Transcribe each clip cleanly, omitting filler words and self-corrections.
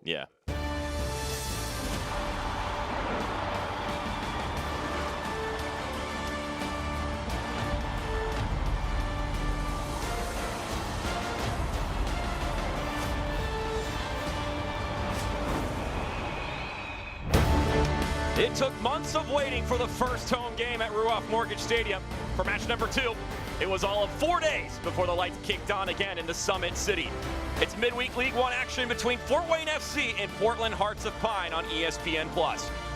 Yeah. It took months of waiting for the first home game at Ruoff Mortgage Stadium. For match number 2, it was all of 4 days before the lights kicked on again in the Summit City. It's midweek League One action between Fort Wayne FC and Portland Hearts of Pine on ESPN+.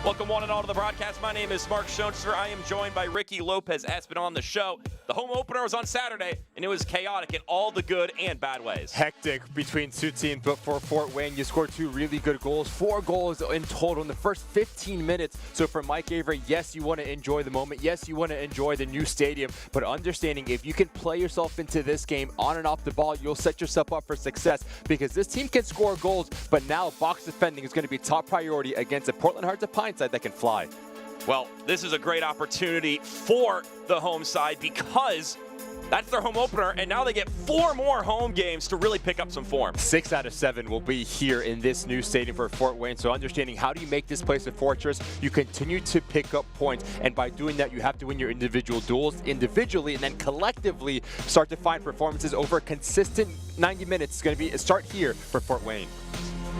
Welcome one and all to the broadcast. My name is Mark Schoenster. I am joined by Ricky Lopez Espin on the show. The home opener was on Saturday, and it was chaotic in all the good and bad ways. Hectic between two teams, but for Fort Wayne, you scored 2 really good goals, 4 goals in total in the first 15 minutes. So for Mike Avery, yes, you want to enjoy the moment. Yes, you want to enjoy the new stadium, but understanding if you can play yourself into this game on and off the ball, you'll set yourself up for success because this team can score goals, but now box defending is going to be top priority against a Portland Hearts of Pine side that can fly. Well, this is a great opportunity for the home side because that's their home opener, and now they get 4 more home games to really pick up some form. 6 out of 7 will be here in this new stadium for Fort Wayne. So understanding how do you make this place a fortress, you continue to pick up points, and by doing that, you have to win your individual duels individually, and then collectively start to find performances over a consistent 90 minutes. It's going to be a start here for Fort Wayne.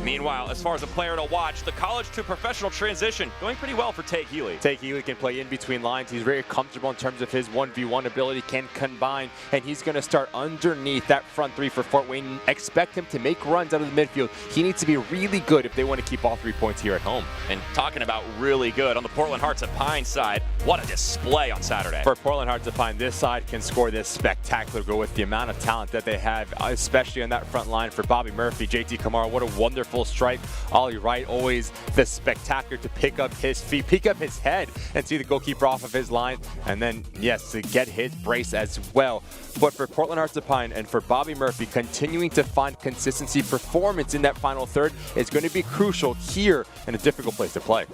Meanwhile, as far as a player to watch, the college to professional transition going pretty well for Healey. Healey can play in between lines. He's very comfortable in terms of his 1v1 ability, can combine, and he's going to start underneath that front 3 for Fort Wayne. Expect him to make runs out of the midfield. He needs to be really good if they want to keep all 3 points here at home. And talking about really good, on the Portland Hearts of Pine side, what a display on Saturday. For Portland Hearts of Pine, this side can score this spectacular goal with the amount of talent that they have, especially on that front line for Bobby Murphy, JT Kamara. What a wonderful strike. Ollie Wright, always the spectacular to pick up his feet, pick up his head, and see the goalkeeper off of his line. And then, yes, to get his brace as well. But for Portland Hearts of Pine and for Bobby Murphy, continuing to find consistency performance in that final third is going to be crucial here in a difficult place to play.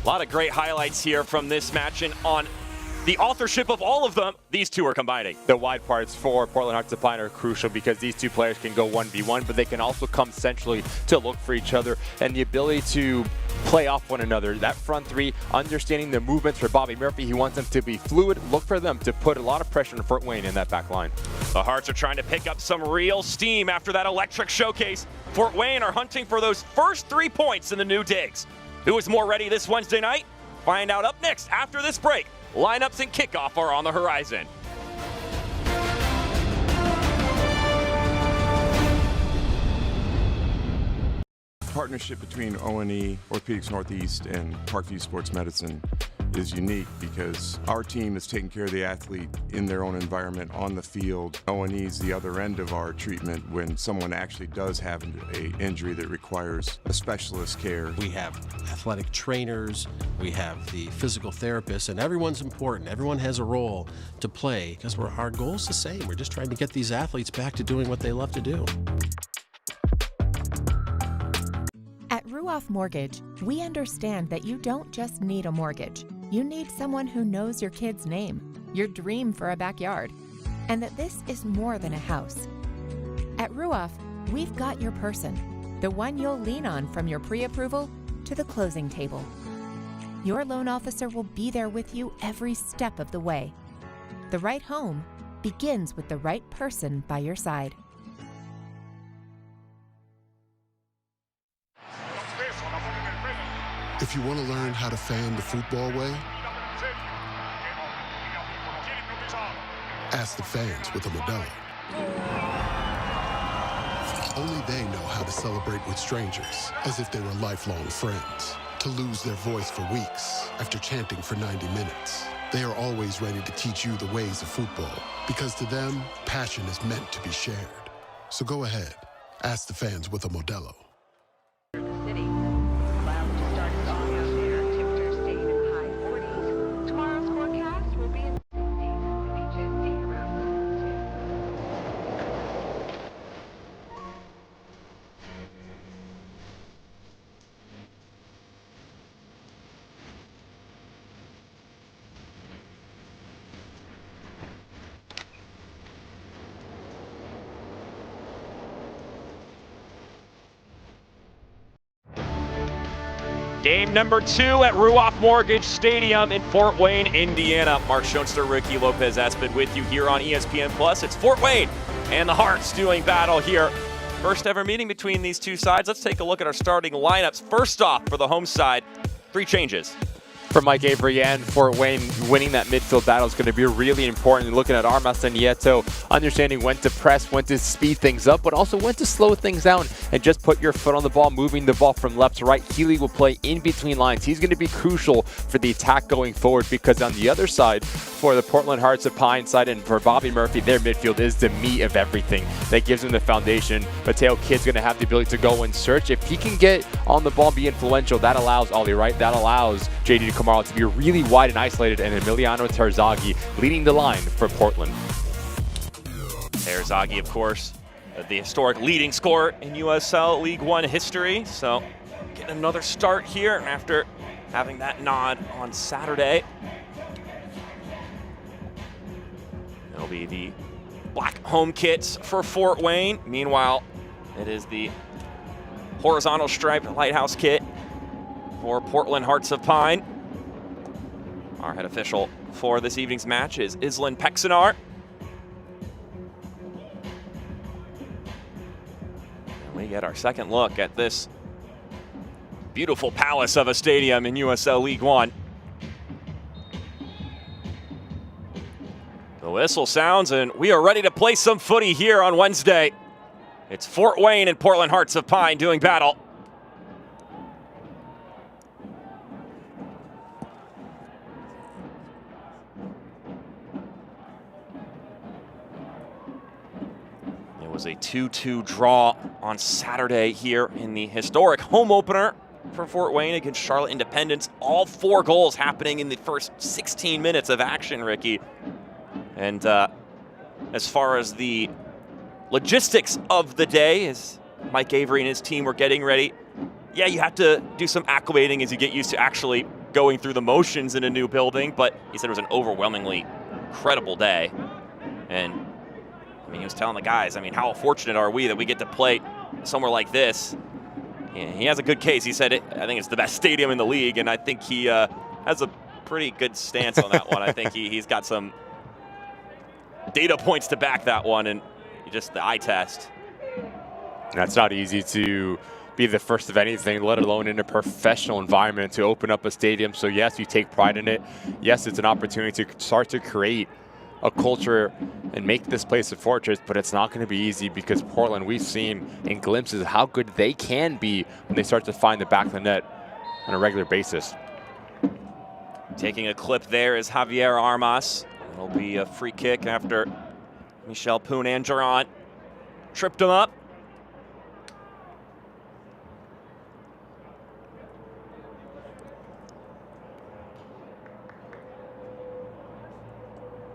A lot of great highlights here from this match, and on the authorship of all of them, these two are combining. The wide parts for Portland Hearts of Pine are crucial because these 2 players can go 1v1, but they can also come centrally to look for each other, and the ability to play off one another. That front 3, understanding the movements for Bobby Murphy, he wants them to be fluid. Look for them to put a lot of pressure on Fort Wayne in that back line. The Hearts are trying to pick up some real steam after that electric showcase. Fort Wayne are hunting for those first 3 points in the new digs. Who is more ready this Wednesday night? Find out up next after this break. Lineups and kickoff are on the horizon. Partnership between O&E, Orthopedics Northeast, and Parkview Sports Medicine is unique because our team is taking care of the athlete in their own environment on the field. O&E is the other end of our treatment when someone actually does have an injury that requires a specialist care. We have athletic trainers, we have the physical therapists, and everyone's important. Everyone has a role to play because our goal's the same. We're just trying to get these athletes back to doing what they love to do. At Ruoff Mortgage, we understand that you don't just need a mortgage. You need someone who knows your kid's name, your dream for a backyard, and that this is more than a house. At Ruoff, we've got your person, the one you'll lean on from your pre-approval to the closing table. Your loan officer will be there with you every step of the way. The right home begins with the right person by your side. If you want to learn how to fan the football way, ask the fans with a Modelo. Only they know how to celebrate with strangers as if they were lifelong friends. To lose their voice for weeks after chanting for 90 minutes. They are always ready to teach you the ways of football because to them, passion is meant to be shared. So go ahead, ask the fans with a Modelo. Game number 2 at Ruoff Mortgage Stadium in Fort Wayne, Indiana. Mark Schoenster, Ricky Lopez Espin with you here on ESPN Plus. It's Fort Wayne and the Hearts doing battle here. First ever meeting between these two sides. Let's take a look at our starting lineups. First off, for the home side, 3 changes. For Mike Avery and Fort Wayne, winning that midfield battle is going to be really important. Looking at Armas and Nieto, understanding when to press, when to speed things up, but also when to slow things down and just put your foot on the ball, moving the ball from left to right. Healey will play in between lines. He's going to be crucial for the attack going forward, because on the other side, for the Portland Hearts of Pine side and for Bobby Murphy, their midfield is the meat of everything. That gives him the foundation. Mateo Kidd's going to have the ability to go and search. If he can get on the ball and be influential, that allows Ollie Wright, that allows JD Kamara to be really wide and isolated, and Emiliano Terzaghi leading the line for Portland. Terzaghi, of course, the historic leading scorer in USL League One history. So getting another start here after having that nod on Saturday. It'll be the black home kits for Fort Wayne. Meanwhile, it is the horizontal striped lighthouse kit for Portland Hearts of Pine. Our head official for this evening's match is Islan Pexanar. And we get our second look at this beautiful palace of a stadium in USL League One. The whistle sounds and we are ready to play some footy here on Wednesday. It's Fort Wayne and Portland Hearts of Pine doing battle. It was a 2-2 draw on Saturday here in the historic home opener for Fort Wayne against Charlotte Independence. All 4 goals happening in the first 16 minutes of action, Ricky. And as far as the logistics of the day, as Mike Avery and his team were getting ready, yeah, you have to do some acclimating as you get used to actually going through the motions in a new building, but he said it was an overwhelmingly incredible day. And I mean, he was telling the guys, I mean, how fortunate are we that we get to play somewhere like this? Yeah, he has a good case. He said, I think it's the best stadium in the league, and I think he has a pretty good stance on that one. I think he's got some data points to back that one, and just the eye test. That's not easy to be the first of anything, let alone in a professional environment, to open up a stadium. So yes, you take pride in it. Yes, it's an opportunity to start to create a culture and make this place a fortress, but it's not going to be easy, because Portland, we've seen in glimpses of how good they can be when they start to find the back of the net on a regular basis. Taking a clip there is Javier Armas. It'll be a free kick after Michel Poon-Angeron tripped him up.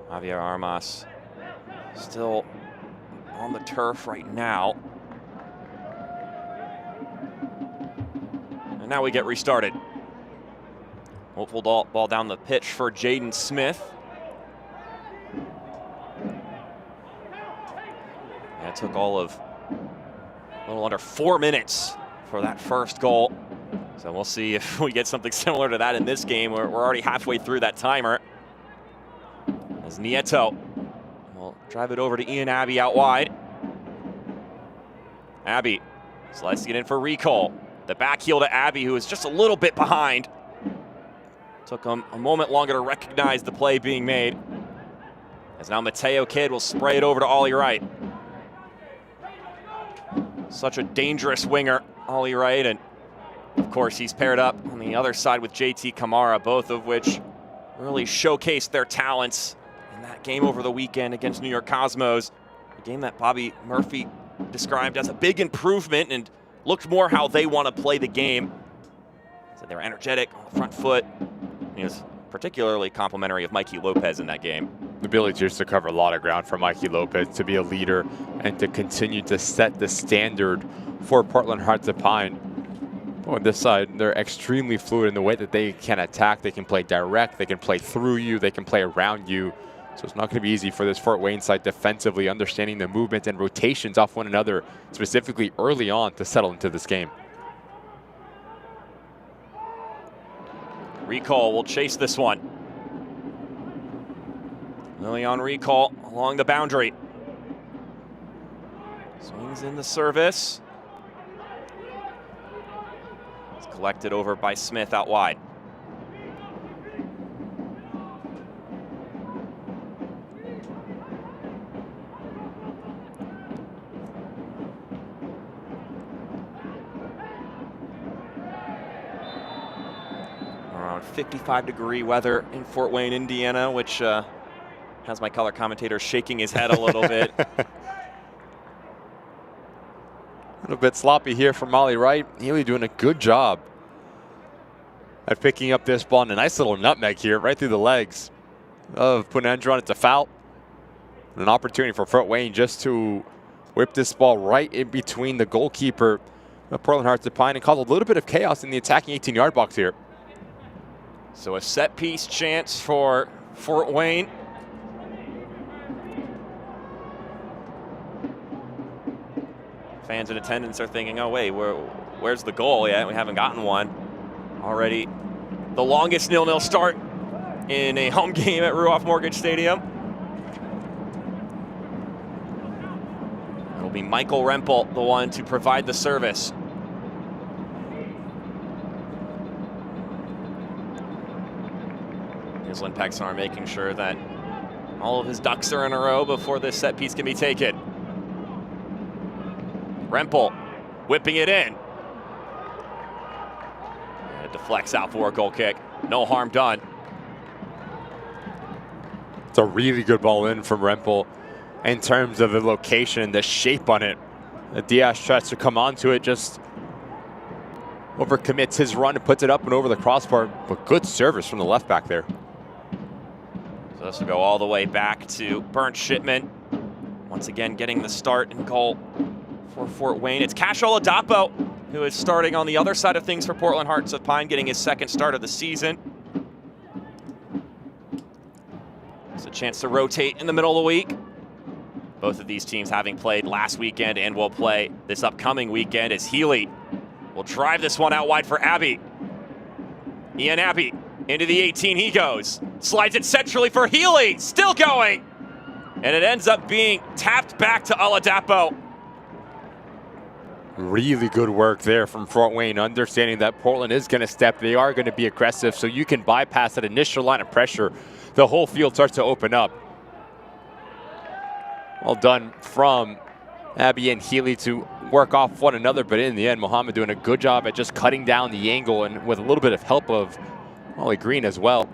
Javier Armas still on the turf right now. And now we get restarted. Hopeful ball down the pitch for Jaden Smith. And it took all of a little under 4 minutes for that first goal. So we'll see if we get something similar to that in this game. We're already halfway through that timer. As Nieto will drive it over to Ian Abbey out wide. Abbey slicing it in for Recall. The back heel to Abbey, who is just a little bit behind. Took him a moment longer to recognize the play being made. As now Mateo Kidd will spray it over to Ollie Wright. Such a dangerous winger, Ollie Wright, and of course he's paired up on the other side with JT Kamara, both of which really showcased their talents in that game over the weekend against New York Cosmos. A game that Bobby Murphy described as a big improvement and looked more how they want to play the game. So they were energetic on the front foot. He was particularly complimentary of Mikey Lopez in that game. The ability just to cover a lot of ground for Mikey Lopez, to be a leader and to continue to set the standard for Portland Hearts of Pine. On this side, they're extremely fluid in the way that they can attack. They can play direct, they can play through you, they can play around you. So it's not going to be easy for this Fort Wayne side defensively, understanding the movement and rotations off one another, specifically early on, to settle into this game. Recall will chase this one. Lily on recall along the boundary. Swings in the service. It's collected over by Smith out wide. Around 55-degree weather in Fort Wayne, Indiana, which has my color commentator shaking his head a little bit. A little bit sloppy here from Molly Wright. Healey doing a good job at picking up this ball, and a nice little nutmeg here right through the legs of Punendra. It's a foul. An opportunity for Fort Wayne just to whip this ball right in between the goalkeeper of Portland Hearts of Pine and cause a little bit of chaos in the attacking 18-yard box here. So a set piece chance for Fort Wayne. Fans in attendance are thinking, oh wait, where's the goal? Yeah, we haven't gotten one. Already the longest 0-0 start in a home game at Ruoff Mortgage Stadium. It'll be Michael Rempel, the one to provide the service. Here's Lynn Pexar making sure that all of his ducks are in a row before this set piece can be taken. Rempel whipping it in. It deflects out for a goal kick. No harm done. It's a really good ball in from Rempel in terms of the location and the shape on it. Diaz tries to come onto it, just overcommits his run and puts it up and over the crossbar. But good service from the left back there. So this will go all the way back to Bernd Shipman. Once again getting the start and goal for Fort Wayne. It's Cash Oladapo who is starting on the other side of things for Portland Hearts of Pine, getting his second start of the season. It's a chance to rotate in the middle of the week. Both of these teams having played last weekend and will play this upcoming weekend, as Healey will drive this one out wide for Abbey. Ian Abbey into the 18 he goes. Slides it centrally for Healey, still going. And it ends up being tapped back to Oladapo. Really good work there from Fort Wayne, understanding that Portland is going to step. They are going to be aggressive, so you can bypass that initial line of pressure. The whole field starts to open up. Well done from Abbey and Healey to work off one another, but in the end, Mohammed doing a good job at just cutting down the angle and with a little bit of help of Molly Green as well.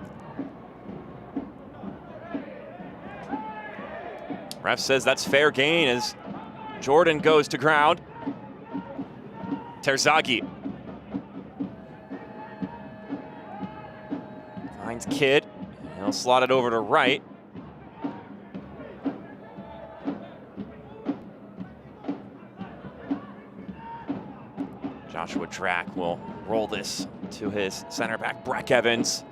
Ref says that's fair gain as Jordan goes to ground. Terzaghi finds Kidd. He'll slot it over to right. Joshua Drack will roll this to his center back, Breck Evans.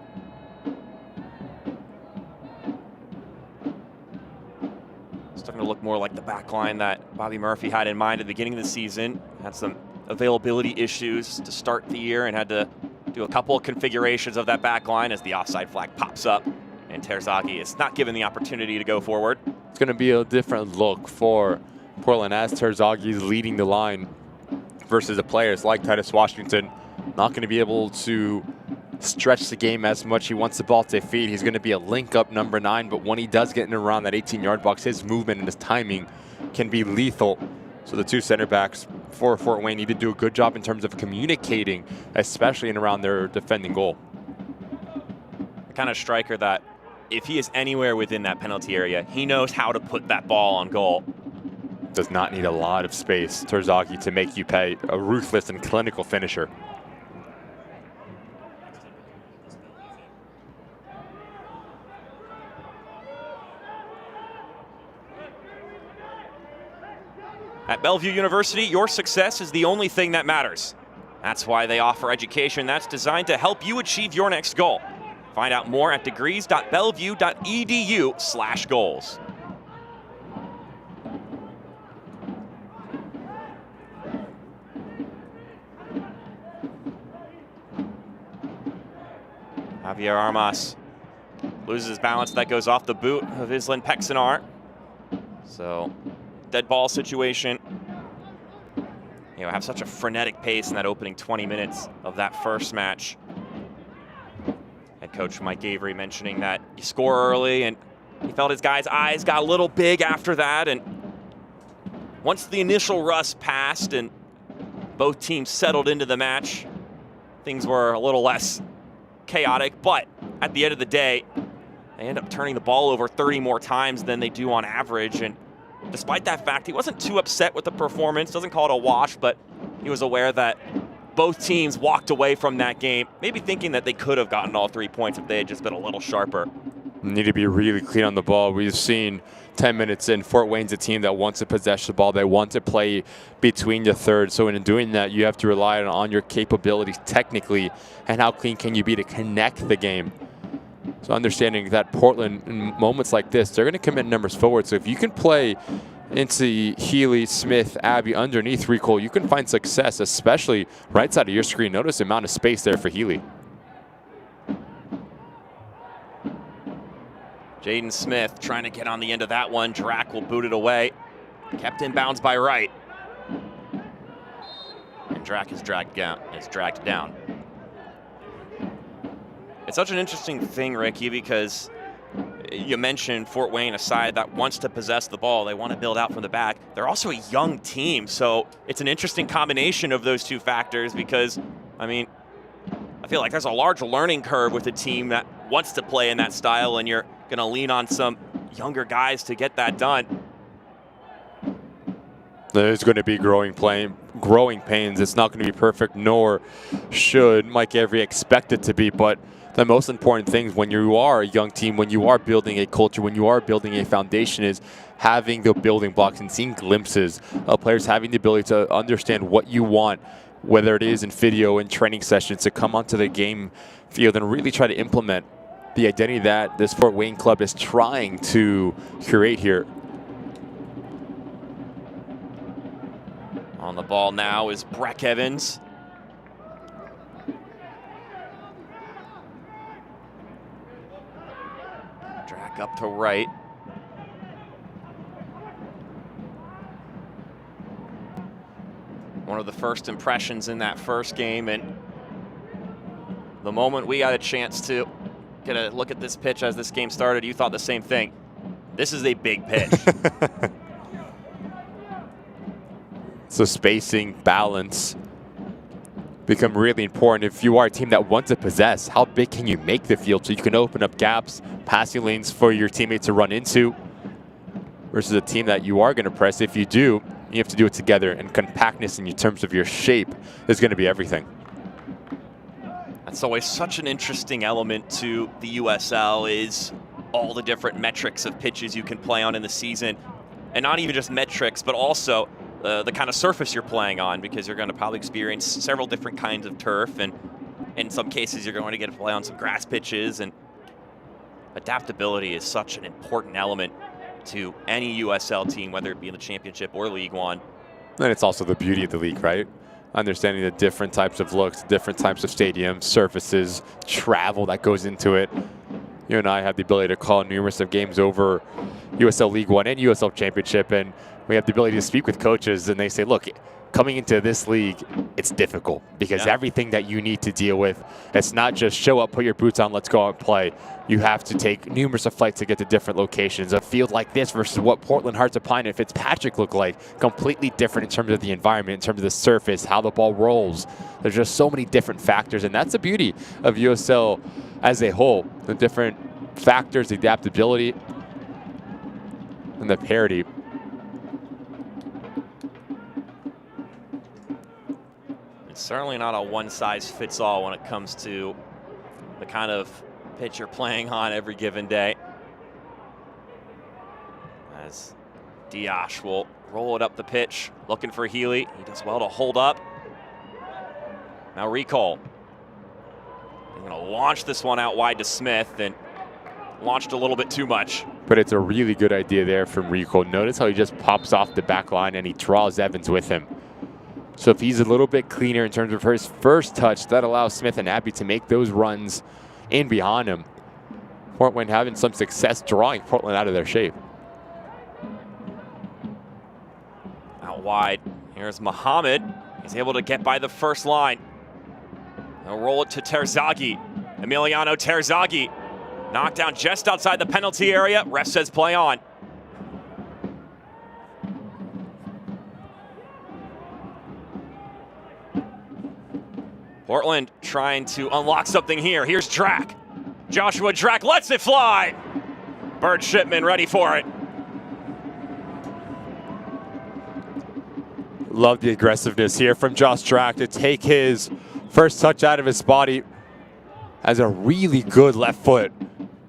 Starting to look more like the back line that Bobby Murphy had in mind at the beginning of the season. Had some availability issues to start the year and had to do a couple of configurations of that back line as the offside flag pops up and Terzaghi is not given the opportunity to go forward. It's going to be a different look for Portland as Terzaghi is leading the line versus the players like Titus Washington. Not going to be able to stretch the game as much. He wants the ball to feed. He's going to be a link-up number 9, but when he does get in around that 18-yard box, his movement and his timing can be lethal. So the two center backs for Fort Wayne need to do a good job in terms of communicating, especially in around their defending goal. The kind of striker that if he is anywhere within that penalty area, he knows how to put that ball on goal. Does not need a lot of space, Terzaghi, to make you pay. A ruthless and clinical finisher. At Bellevue University, your success is the only thing that matters. That's why they offer education that's designed to help you achieve your next goal. Find out more at degrees.bellevue.edu/goals. Javier Armas loses his balance. That goes off the boot of Island Pexenar. So, dead ball situation. You know, have such a frenetic pace in that opening 20 minutes of that first match. Head coach Mike Avery mentioning that you score early, and he felt his guys' eyes got a little big after that. And once the initial rust passed and both teams settled into the match, things were a little less chaotic. But at the end of the day, they end up turning the ball over 30 more times than they do on average. And despite that fact, he wasn't too upset with the performance. Doesn't call it a wash, but he was aware that both teams walked away from that game maybe thinking that they could have gotten all 3 points if they had just been a little sharper. Need to be really clean on the ball. We've seen 10 minutes in, Fort Wayne's a team that wants to possess the ball. They want to play between the third. So in doing that, you have to rely on your capabilities technically and how clean can you be to connect the game. So understanding that Portland, in moments like this, they're going to commit numbers forward. So if you can play into Healey, Smith, Abbey underneath Recall, you can find success, especially right side of your screen. Notice the amount of space there for Healey. Jaden Smith trying to get on the end of that one. Drac will boot it away. Kept in bounds by Wright. And Drac is dragged down. It's such an interesting thing, Ricky, because you mentioned Fort Wayne, a side that wants to possess the ball. They want to build out from the back. They're also a young team, so it's an interesting combination of those two factors because, I mean, I feel like there's a large learning curve with a team that wants to play in that style, and you're going to lean on some younger guys to get that done. There's going to be growing pains. It's not going to be perfect, nor should Mike Avery expect it to be, but the most important thing when you are a young team, when you are building a culture, when you are building a foundation is having the building blocks and seeing glimpses of players having the ability to understand what you want, whether it is in video and training sessions, to come onto the game field and really try to implement the identity that this Fort Wayne club is trying to create here. On the ball now is Breck Evans. Drac up to Wright. One of the first impressions in that first game, and the moment we got a chance to get a look at this pitch as this game started, you thought the same thing. This is a big pitch. So spacing, balance become really important. If you are a team that wants to possess, how big can you make the field so you can open up gaps, passing lanes for your teammates to run into, versus a team that you are going to press. If you do, you have to do it together, and compactness in terms of your shape is going to be everything. That's always such an interesting element to the USL, is all the different metrics of pitches you can play on in the season. And not even just metrics, but also the kind of surface you're playing on, because you're going to probably experience several different kinds of turf, and in some cases you're going to get to play on some grass pitches, and adaptability is such an important element to any USL team, whether it be in the Championship or League One. And it's also the beauty of the league, right? Understanding the different types of looks, different types of stadiums, surfaces, travel that goes into it. You and I have the ability to call numerous of games over USL League One and USL Championship, and we have the ability to speak with coaches, and they say, look, coming into this league, it's difficult because everything that you need to deal with, it's not just show up, put your boots on, let's go out and play. You have to take numerous of flights to get to different locations. A field like this versus what Portland Hearts of Pine and Fitzpatrick look like, completely different in terms of the environment, in terms of the surface, how the ball rolls. There's just so many different factors, and that's the beauty of USL as a whole. The different factors, the adaptability, and the parity. It's certainly not a one-size-fits-all when it comes to the kind of pitch you're playing on every given day. As Diash will roll it up the pitch, looking for Healey. He does well to hold up. Now Recall. They're going to launch this one out wide to Smith, and launched a little bit too much. But it's a really good idea there from Recall. Notice how he just pops off the back line and he draws Evans with him. So if he's a little bit cleaner in terms of his first touch, that allows Smith and Abbey to make those runs in behind him. Portland having some success drawing Portland out of their shape. Out wide, here's Muhammad. He's able to get by the first line. They'll roll it to Terzaghi. Emiliano Terzaghi. Knocked down just outside the penalty area. Ref says play on. Portland trying to unlock something here. Here's Drack. Joshua Drack lets it fly. Bird Shipman ready for it. Love the aggressiveness here from Josh Drack to take his first touch out of his body as a really good left foot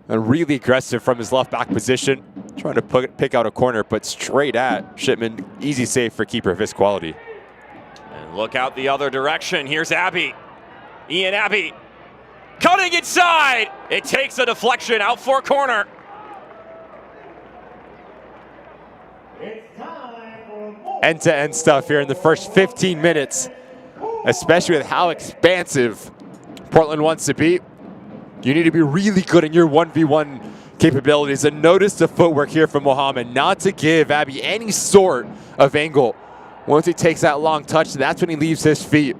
and really aggressive from his left back position. Trying to pick out a corner, but straight at Shipman. Easy save for keeper of his quality. And look out the other direction. Here's Abbey. Ian Abbey cutting inside. It takes a deflection out for a corner. End-to-end stuff here in the first 15 minutes, especially with how expansive Portland wants to be. You need to be really good in your 1v1 capabilities. And notice the footwork here from Mohammed, not to give Abbey any sort of angle. Once he takes that long touch, that's when he leaves his feet.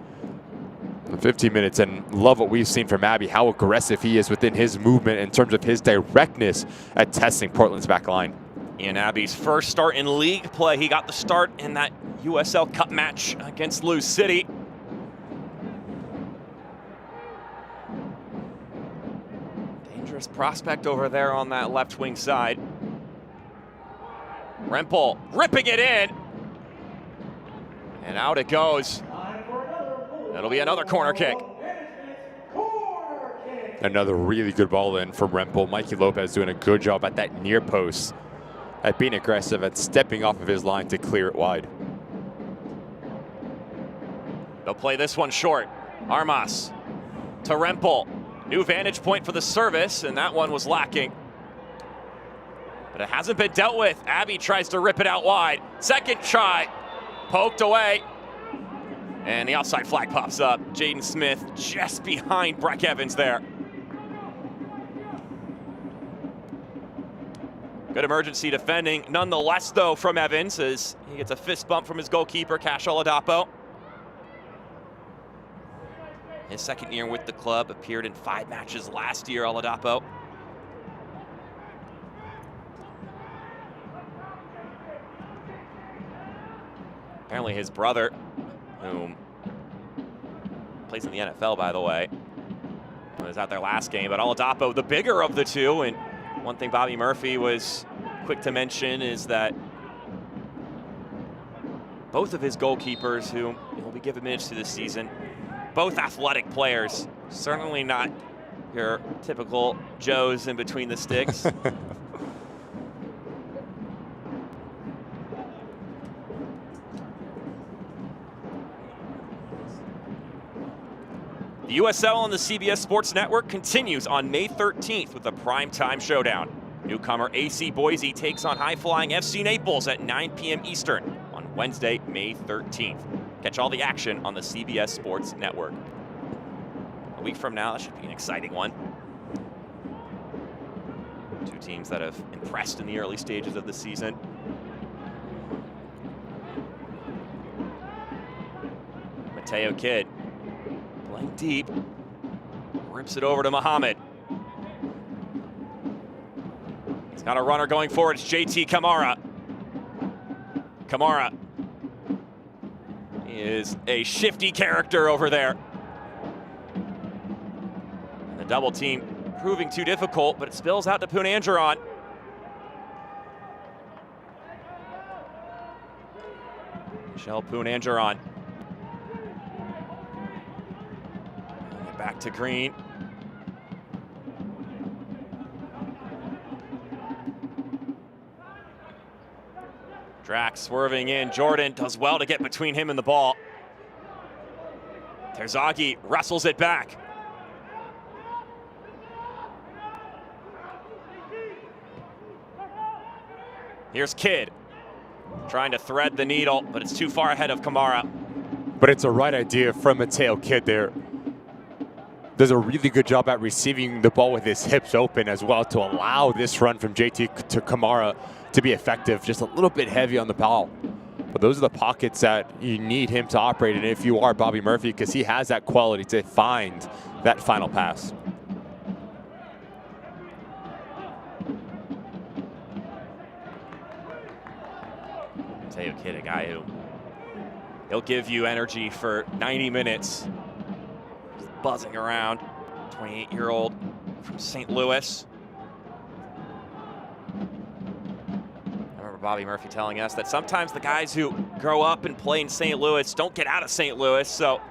15 minutes, and love what we've seen from Abbey, how aggressive he is within his movement in terms of his directness at testing Portland's back line. Ian Abbey's first start in league play. He got the start in that USL Cup match against Lou City. Dangerous prospect over there on that left wing side. Rempel ripping it in. And out it goes. It'll be another corner kick. Another really good ball in from Rempel. Mikey Lopez doing a good job at that near post, at being aggressive, at stepping off of his line to clear it wide. They'll play this one short. Armas to Rempel. New vantage point for the service, and that one was lacking. But it hasn't been dealt with. Abbey tries to rip it out wide. Second try, poked away. And the outside flag pops up. Jaden Smith just behind Breck Evans there. Good emergency defending nonetheless, though, from Evans as he gets a fist bump from his goalkeeper, Cash Oladapo. His second year with the club, appeared in 5 matches last year, Oladapo. Apparently his brother, whom plays in the NFL, by the way, was out there last game, but Oladapo, the bigger of the two. And one thing Bobby Murphy was quick to mention is that both of his goalkeepers, who will be given minutes to this season, both athletic players, certainly not your typical Joes in between the sticks. The USL on the CBS Sports Network continues on May 13th with a primetime showdown. Newcomer AC Boise takes on high-flying FC Naples at 9 p.m. Eastern on Wednesday, May 13th. Catch all the action on the CBS Sports Network. A week from now, that should be an exciting one. Two teams that have impressed in the early stages of the season. Mateo Kidd playing deep, rips it over to Muhammad. He's got a runner going forward. It's JT Kamara. Kamara is a shifty character over there. And the double team proving too difficult, but it spills out to Poonanjaran. Michelle Poonanjaran. Back to Green. Drax swerving in. Jordan does well to get between him and the ball. Terzaghi wrestles it back. Here's Kidd trying to thread the needle, but it's too far ahead of Kamara. But it's a right idea from Mateo Kidd there. does a really good job at receiving the ball with his hips open as well to allow this run from JT to Kamara to be effective. Just a little bit heavy on the ball. But those are the pockets that you need him to operate in if you are Bobby Murphy, because he has that quality to find that final pass. Mateo Kidd, a guy who he'll give you energy for 90 minutes. Just buzzing around. 28-year-old from St. Louis. I remember Bobby Murphy telling us that sometimes the guys who grow up and play in St. Louis don't get out of St. Louis. So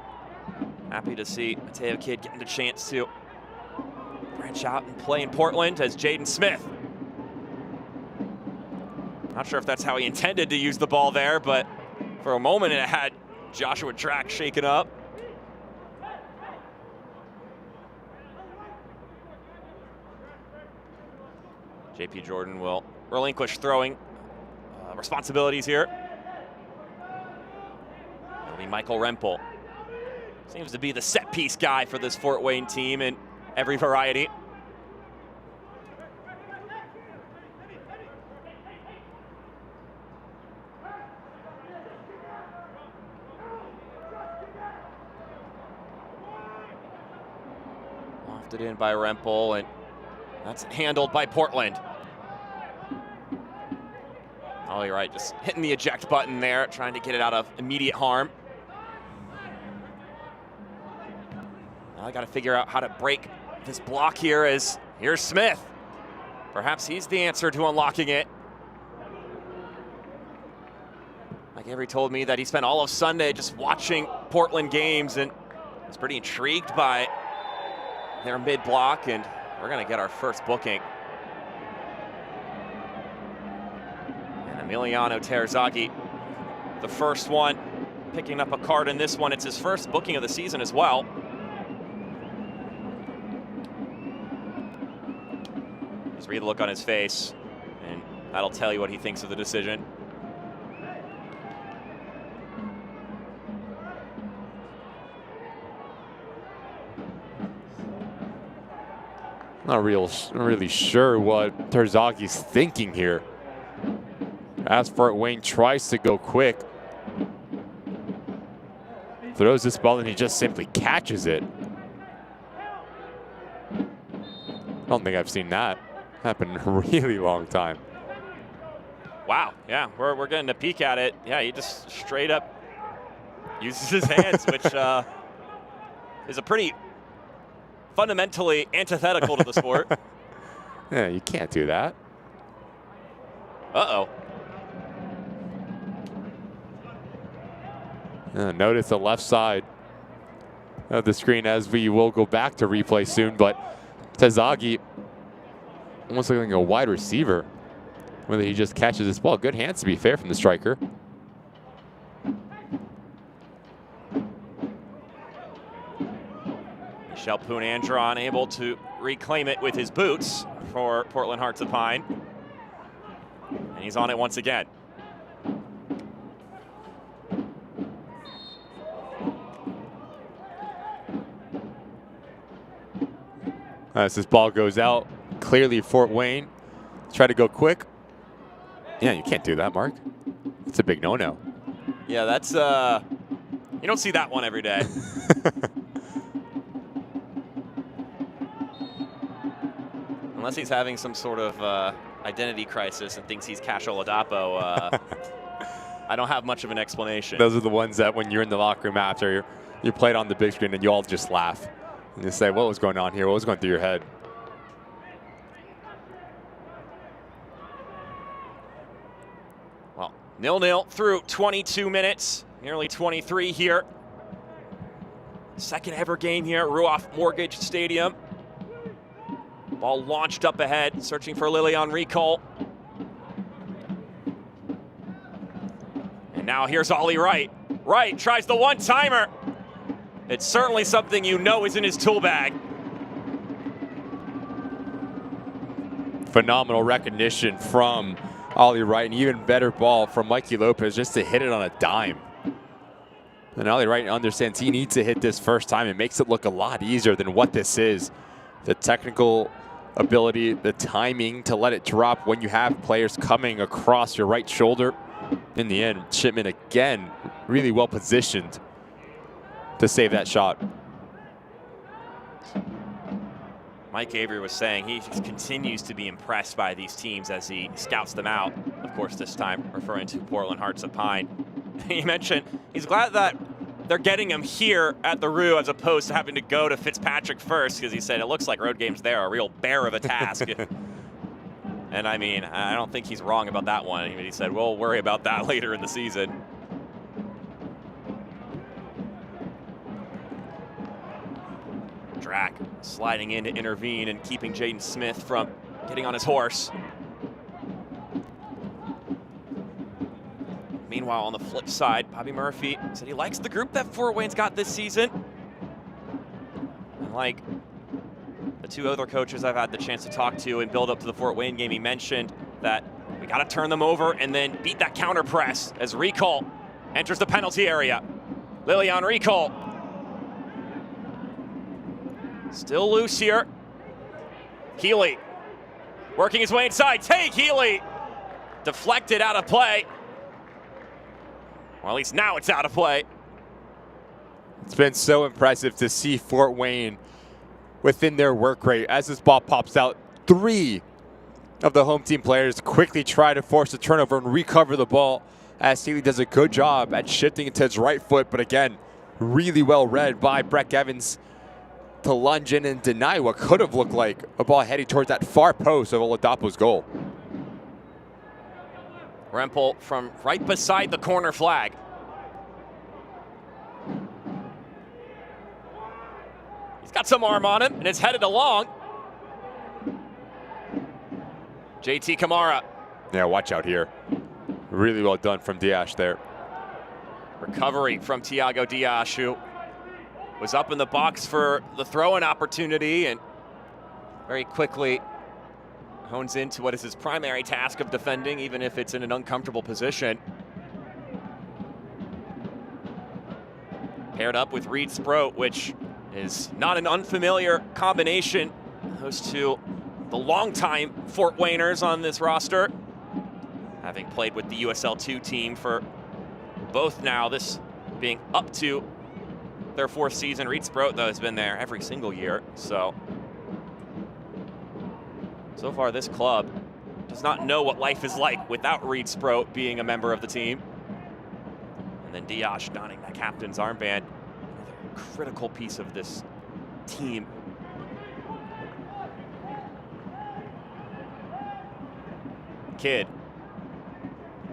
happy to see Mateo Kidd getting the chance to branch out and play in Portland as Jaden Smith. Not sure if that's how he intended to use the ball there, but for a moment it had Joshua Track shaken up. JP Jordan will relinquish throwing responsibilities here. It'll be Michael Rempel. Seems to be the set piece guy for this Fort Wayne team in every variety. Lofted in by Rempel, and that's handled by Portland. Oh, you're right, just hitting the eject button there, trying to get it out of immediate harm. Now I got to figure out how to break this block here, as here's Smith. Perhaps he's the answer to unlocking it. Like Avery told me that he spent all of Sunday just watching Portland games and was pretty intrigued by their mid block, and we're gonna get our first booking. And Emiliano Terzaghi, the first one, picking up a card in this one. It's his first booking of the season as well. Just read the look on his face, and that'll tell you what he thinks of the decision. Not really sure what Terzaghi's thinking here. As Fort Wayne tries to go quick, throws this ball and he just simply catches it. I don't think I've seen that happen in a really long time. Wow, yeah, we're getting a peek at it. Yeah, he just straight up uses his hands, which is a pretty fundamentally antithetical to the sport. Yeah, you can't do that. Uh-oh. Notice the left side of the screen, as we will go back to replay soon, but Terzaghi almost looking like a wide receiver, whether he just catches this ball. Good hands, to be fair, from the striker. Michel Poon-Andron able to reclaim it with his boots for Portland Hearts of Pine. And he's on it once again. As this ball goes out, clearly Fort Wayne try to go quick. Yeah, you can't do that, Mark. It's a big no-no. Yeah, that's, you don't see that one every day. Unless he's having some sort of identity crisis and thinks he's Cash Oladapo, I don't have much of an explanation. Those are the ones that when you're in the locker room after, you play it on the big screen and you all just laugh. And you say, what was going on here? What was going through your head? Well, 0-0 through 22 minutes, nearly 23 here. Second ever game here at Ruoff Mortgage Stadium. Ball launched up ahead, searching for Lilian Recall. And now here's Ollie Wright. Wright tries the one-timer. It's certainly something you know is in his tool bag. Phenomenal recognition from Ollie Wright, and even better ball from Mikey Lopez just to hit it on a dime. And Ollie Wright understands he needs to hit this first time. It makes it look a lot easier than what this is. The technical ability, the timing to let it drop when you have players coming across your right shoulder. In the end, Shipman again really well positioned to save that shot. Mike Avery was saying he continues to be impressed by these teams as he scouts them out. Of course, this time referring to Portland Hearts of Pine. He mentioned he's glad that they're getting him here at the Roo as opposed to having to go to Fitzpatrick first, because he said it looks like road games there are a real bear of a task. And I mean, I don't think he's wrong about that one. He said, we'll worry about that later in the season. Drac sliding in to intervene and keeping Jaden Smith from getting on his horse. Meanwhile, on the flip side, Bobby Murphy said he likes the group that Fort Wayne's got this season. And like the two other coaches I've had the chance to talk to and build up to the Fort Wayne game, he mentioned that we got to turn them over and then beat that counter press as Recall enters the penalty area. Lilian Recall. Still loose here. Healey working his way inside. Take Healey. Deflected out of play. Or at least now it's out of play. It's been so impressive to see Fort Wayne within their work rate. As this ball pops out, 3 of the home team players quickly try to force a turnover and recover the ball, as Healey does a good job at shifting it to his right foot. But again, really well read by Breck Evans to lunge in and deny what could have looked like a ball heading towards that far post of Oladapo's goal. Rempel from right beside the corner flag. He's got some arm on him and is headed along. JT Kamara. Yeah, watch out here. Really well done from Diash there. Recovery from Thiago Diash, who was up in the box for the throw-in opportunity and very quickly hones into what is his primary task of defending, even if it's in an uncomfortable position. Paired up with Reed Sproat, which is not an unfamiliar combination. Those two, the longtime Fort Wayners on this roster, having played with the USL 2 team for both now, this being up to their 4th season. Reed Sproat, though, has been there every single year. So far this club does not know what life is like without Reed Sproat being a member of the team. And then Diash donning that captain's armband, another critical piece of this team. Kidd,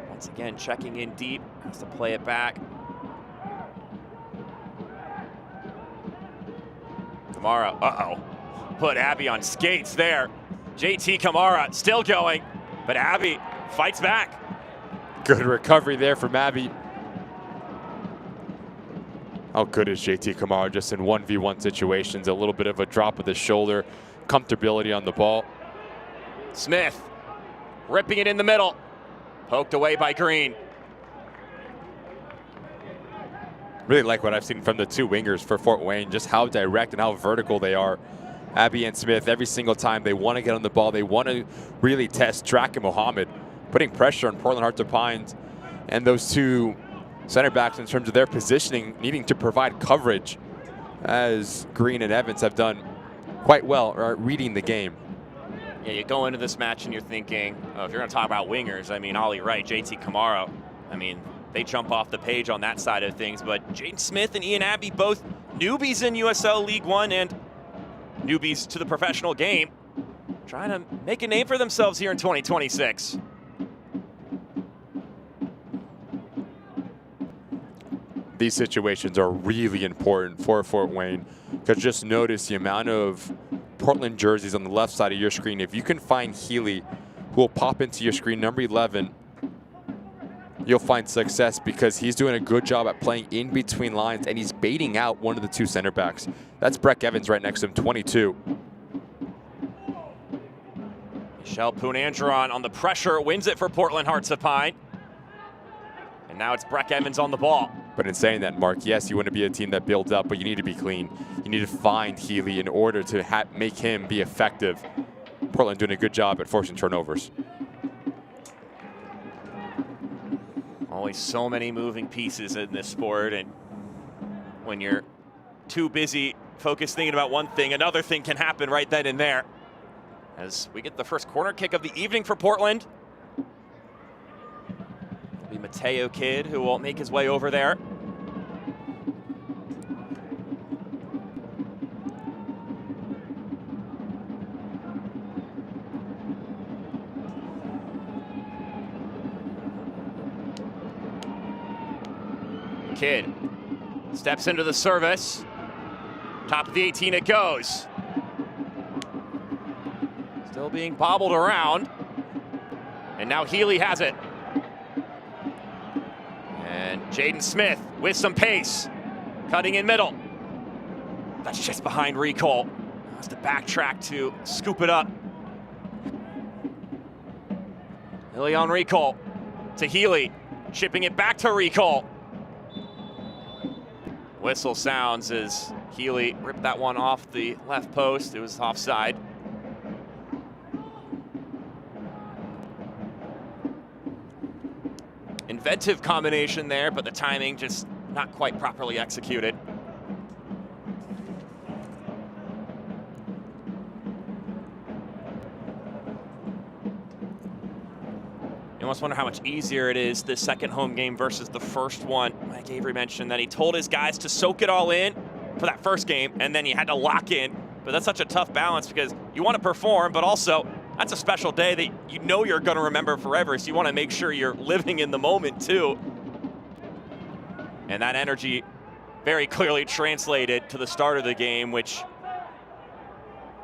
once again checking in deep, has to play it back. Kamara, put Abby on skates there. JT Kamara still going, but Abby fights back. Good recovery there from Abby. How good is JT Kamara just in 1v1 situations? A little bit of a drop of the shoulder, comfortability on the ball. Smith ripping it in the middle, poked away by Green. Really like what I've seen from the 2 wingers for Fort Wayne, just how direct and how vertical they are. Abby and Smith, every single time they want to get on the ball, they want to really test Drac and Mohammed, putting pressure on Portland Hearts of Pines and those 2 center backs in terms of their positioning, needing to provide coverage, as Green and Evans have done quite well reading the game. Yeah, you go into this match and you're thinking, oh, if you're going to talk about wingers, I mean, Ollie Wright, JT Kamara, I mean, they jump off the page on that side of things. But Jaden Smith and Ian Abbey, both newbies in USL League One and newbies to the professional game, trying to make a name for themselves here in 2026. These situations are really important for Fort Wayne, because just notice the amount of Portland jerseys on the left side of your screen. If you can find Healey, who will pop into your screen, number 11, you'll find success, because he's doing a good job at playing in between lines and he's baiting out one of the 2 center backs. That's Breck Evans right next to him, 22. Michelle Poonandron on the pressure, wins it for Portland Hearts of Pine. And now it's Breck Evans on the ball. But in saying that, Mark, yes, you want to be a team that builds up, but you need to be clean. You need to find Healey in order to make him be effective. Portland doing a good job at forcing turnovers. Always so many moving pieces in this sport, and when you're too busy focused thinking about one thing, another thing can happen right then and there. As we get the first corner kick of the evening for Portland. It'll be Mateo Kidd who will make his way over there. Kidd steps into the service. Top of the 18 it goes. Still being bobbled around. And now Healey has it. And Jaden Smith with some pace. Cutting in middle. That's just behind Recall. Has to backtrack to scoop it up. Healey on Recall. To Healey. Chipping it back to Recall. Whistle sounds as Healey ripped that one off the left post. It was offside. Inventive combination there, but the timing just not quite properly executed. You almost wonder how much easier it is this second home game versus the first one. Mike Avery mentioned that he told his guys to soak it all in for that first game, and then you had to lock in. But that's such a tough balance because you want to perform, but also that's a special day that you know you're going to remember forever, so you want to make sure you're living in the moment too. And that energy very clearly translated to the start of the game, which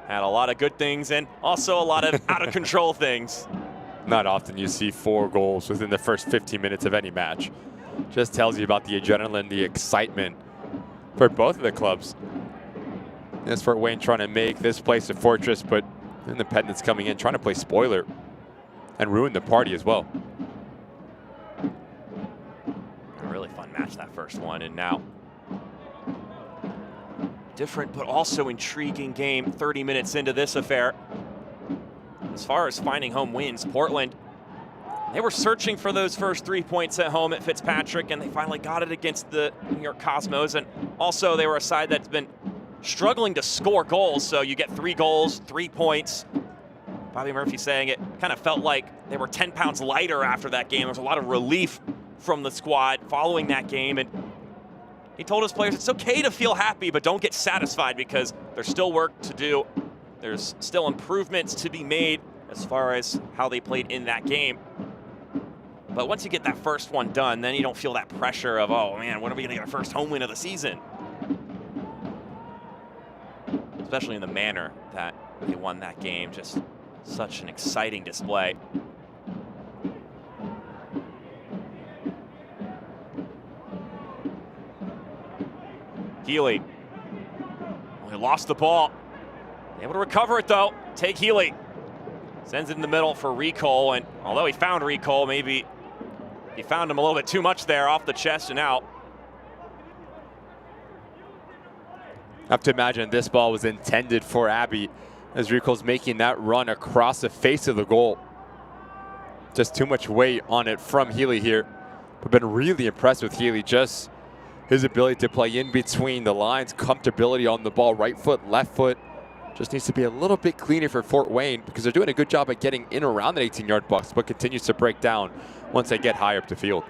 had a lot of good things and also a lot of out of control things. Not often you see 4 goals within the first 15 minutes of any match. Just tells you about the adrenaline, the excitement for both of the clubs. As Fort Wayne trying to make this place a fortress, but Independence coming in trying to play spoiler and ruin the party as well. A really fun match, that first one, and now different but also intriguing game 30 minutes into this affair. As far as finding home wins, Portland, they were searching for those first 3 points at home at Fitzpatrick, and they finally got it against the New York Cosmos. And also they were a side that's been struggling to score goals, so you get 3 goals, 3 points. Bobby Murphy saying it kind of felt like they were 10 pounds lighter after that game. There was a lot of relief from the squad following that game, and he told his players it's okay to feel happy, but don't get satisfied because there's still work to do. There's still improvements to be made as far as how they played in that game. But once you get that first one done, then you don't feel that pressure of, oh man, when are we gonna get our first home win of the season? Especially in the manner that they won that game. Just such an exciting display. Healey. Well, he lost the ball. Able to recover it though. Take Healey. Sends it in the middle for Recall, and although he found Recall, maybe he found him a little bit too much there off the chest and out. I have to imagine this ball was intended for Abbey as Recall's making that run across the face of the goal. Just too much weight on it from Healey here. But been really impressed with Healey, just his ability to play in between the lines, comfortability on the ball, right foot, left foot. Just needs to be a little bit cleaner for Fort Wayne because they're doing a good job at getting in around that 18-yard box, but continues to break down once they get high up the field.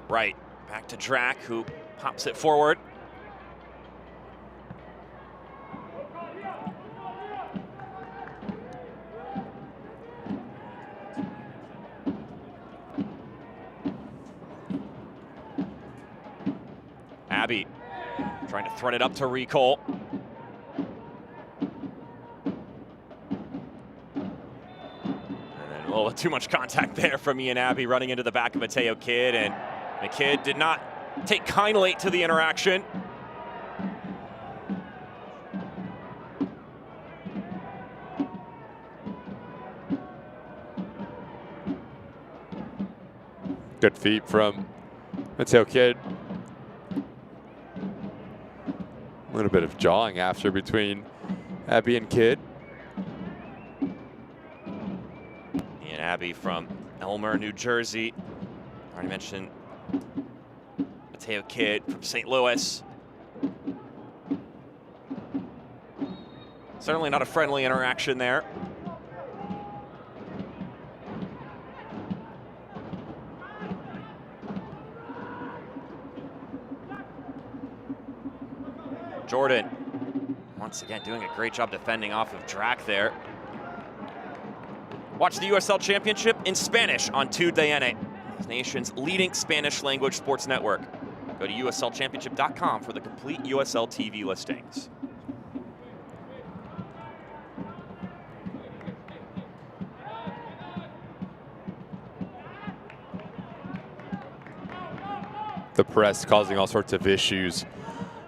Right, back to Drack, who pops it forward. Abbey trying to thread it up to Recall. And then a little too much contact there from Ian Abbey running into the back of Mateo Kidd, and the Kidd did not take kindly to the interaction. Good feet from Mateo Kidd. A little bit of jawing after between Abby and Kidd. And Abby from Elmer, New Jersey. Already mentioned Mateo Kidd from St. Louis. Certainly not a friendly interaction there. Jordan, once again, doing a great job defending off of Drac there. Watch the USL Championship in Spanish on TUDN, the nation's leading Spanish language sports network. Go to uslchampionship.com for the complete USL TV listings. The press causing all sorts of issues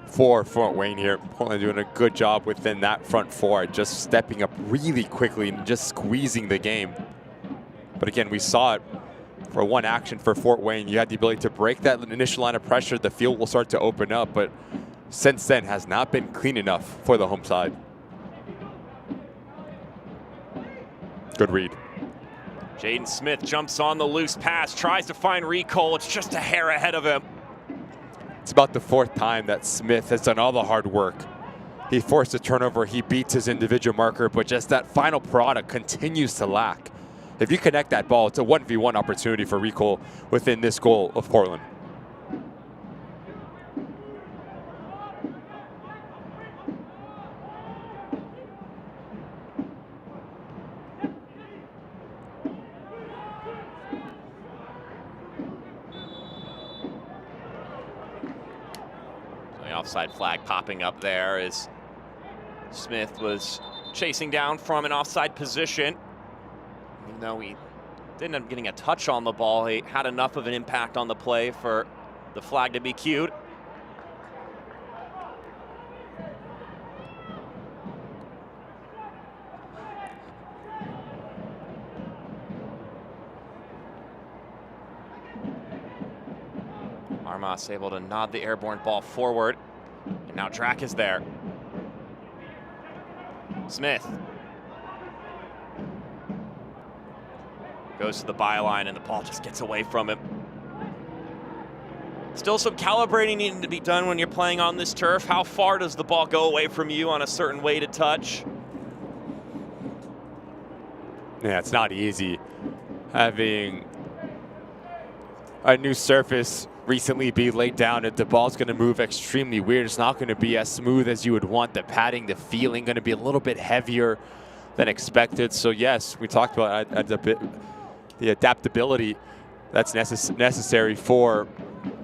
for Fort Wayne here. Portland doing a good job within that front four, just stepping up really quickly and just squeezing the game. But again, we saw it for one action for Fort Wayne. You had the ability to break that initial line of pressure. The field will start to open up, but since then has not been clean enough for the home side. Good read. Jaden Smith jumps on the loose pass, tries to find Recole. It's just a hair ahead of him. It's about the fourth time that Smith has done all the hard work. He forced a turnover, he beats his individual marker, but just that final product continues to lack. If you connect that ball, it's a 1v1 opportunity for Recole within this goal of Portland. The offside flag popping up there as Smith was chasing down from an offside position. Even though he didn't end up getting a touch on the ball, he had enough of an impact on the play for the flag to be cued. Armas able to nod the airborne ball forward, and now Drac is there. Smith goes to the byline, and the ball just gets away from him. Still some calibrating needing to be done when you're playing on this turf. How far does the ball go away from you on a certain weighted touch? Yeah, it's not easy having a new surface recently be laid down. The ball's going to move extremely weird. It's not going to be as smooth as you would want. The padding, the feeling, going to be a little bit heavier than expected. So yes, we talked about the adaptability that's necessary for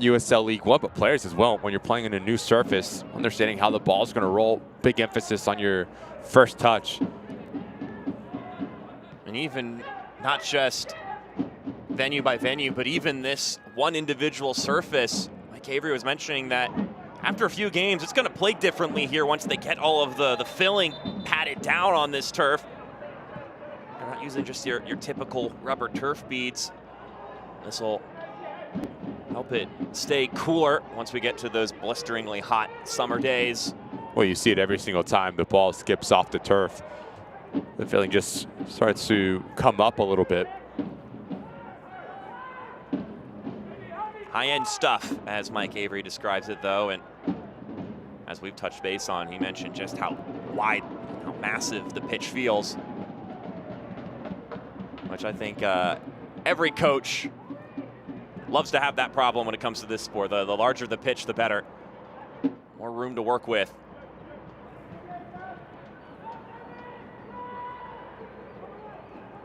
USL League One, but players as well. When you're playing in a new surface, understanding how the ball's going to roll, big emphasis on your first touch. And even not just venue by venue, but even this one individual surface, like Avery was mentioning, that after a few games, it's going to play differently here once they get all of the filling patted down on this turf. They're not using just your typical rubber turf beads. This will help it stay cooler once we get to those blisteringly hot summer days. Well, you see it every single time the ball skips off the turf. The feeling just starts to come up a little bit. High-end stuff, as Mike Avery describes it, though, and as we've touched base on, he mentioned just how wide, how massive the pitch feels, which I think every coach loves to have that problem when it comes to this sport. The larger the pitch, the better. More room to work with.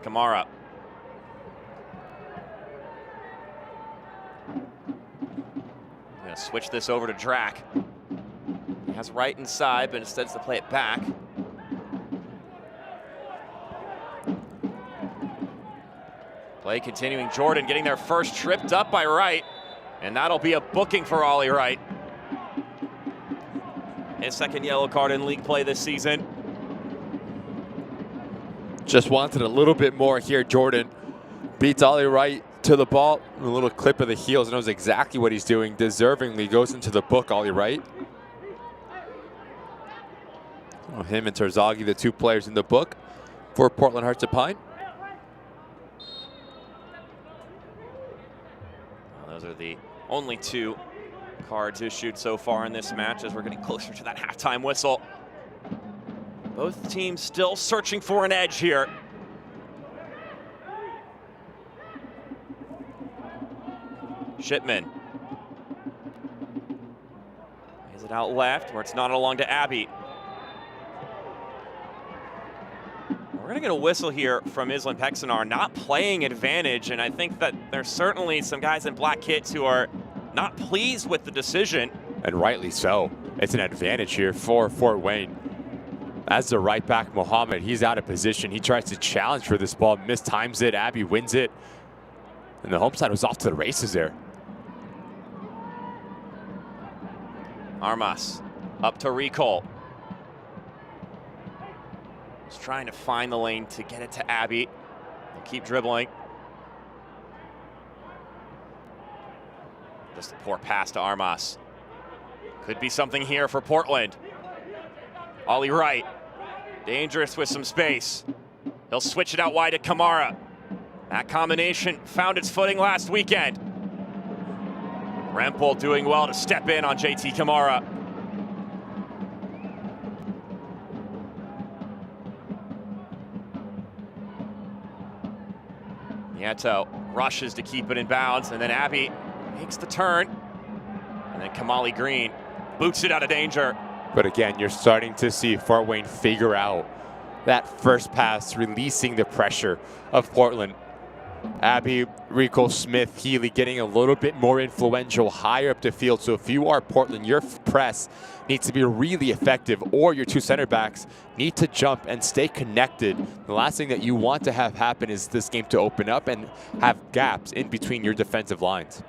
Kamara. Gonna switch this over to Drac. He has right inside, but instead to play it back. Play continuing. Jordan getting their first tripped up by Wright, and that'll be a booking for Ollie Wright. His second yellow card in league play this season. Just wanted a little bit more here. Jordan beats Ollie Wright to the ball, a little clip of the heels, knows exactly what he's doing, deservingly goes into the book, Ollie Wright. Well, him and Terzaghi, the two players in the book for Portland Hearts of Pine. Well, those are the only 2 cards issued so far in this match as we're getting closer to that halftime whistle. Both teams still searching for an edge here. Shipman. Is it out left where it's not along to Abbey? We're gonna get a whistle here from Island Pexanar, not playing advantage, and I think that there's certainly some guys in black kits who are not pleased with the decision. And rightly so. It's an advantage here for Fort Wayne. As the right back, Mohammed, he's out of position. He tries to challenge for this ball, mistimes it, Abbey wins it. And the home side was off to the races there. Armas up to Recall. He's trying to find the lane to get it to Abbey. They'll keep dribbling. Just a poor pass to Armas. Could be something here for Portland. Ollie Wright, dangerous with some space. He'll switch it out wide to Kamara. That combination found its footing last weekend. Rempel doing well to step in on JT Kamara. Nieto rushes to keep it in bounds, and then Abbey makes the turn. And then Kamali Green boots it out of danger. But again, you're starting to see Fort Wayne figure out that first pass, releasing the pressure of Portland. Abbey, Rico, Smith, Healey getting a little bit more influential higher up the field. So if you are Portland, your press needs to be really effective, or your 2 center backs need to jump and stay connected. The last thing that you want to have happen is this game to open up and have gaps in between your defensive lines.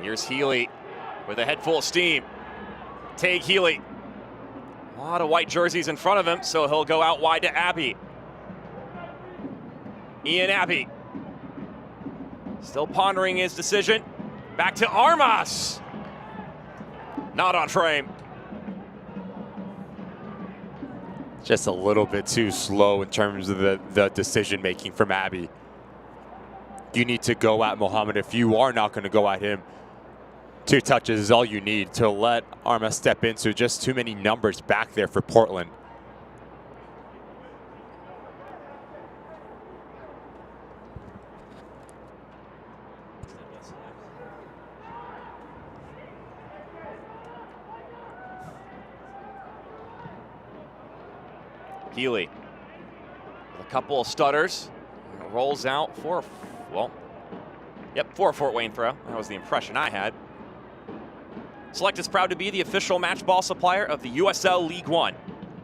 Here's Healey with a head full of steam. Tague Healey. A lot of white jerseys in front of him, so he'll go out wide to Abbey. Ian Abbey. Still pondering his decision. Back to Armas. Not on frame. Just a little bit too slow in terms of the decision making from Abbey. You need to go at Mohammed. If you are not going to go at him, 2 touches is all you need to let Armas step into. Just too many numbers back there for Portland. Healey with a couple of stutters. Rolls out for, well, yep, for a Fort Wayne throw. That was the impression I had. Select is proud to be the official match ball supplier of the USL League One.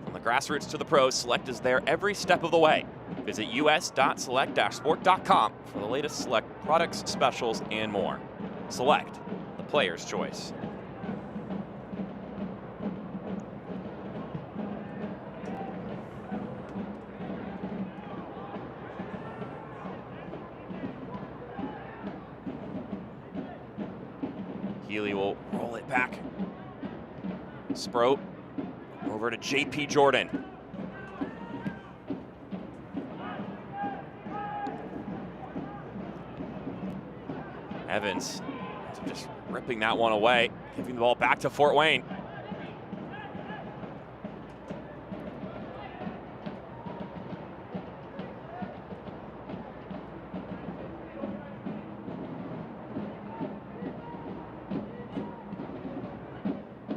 From the grassroots to the pros, Select is there every step of the way. Visit us.select-sport.com for the latest Select products, specials, and more. Select, the player's choice. Healey will roll it back. Sproat over to JP Jordan. Evans just ripping that one away, giving the ball back to Fort Wayne.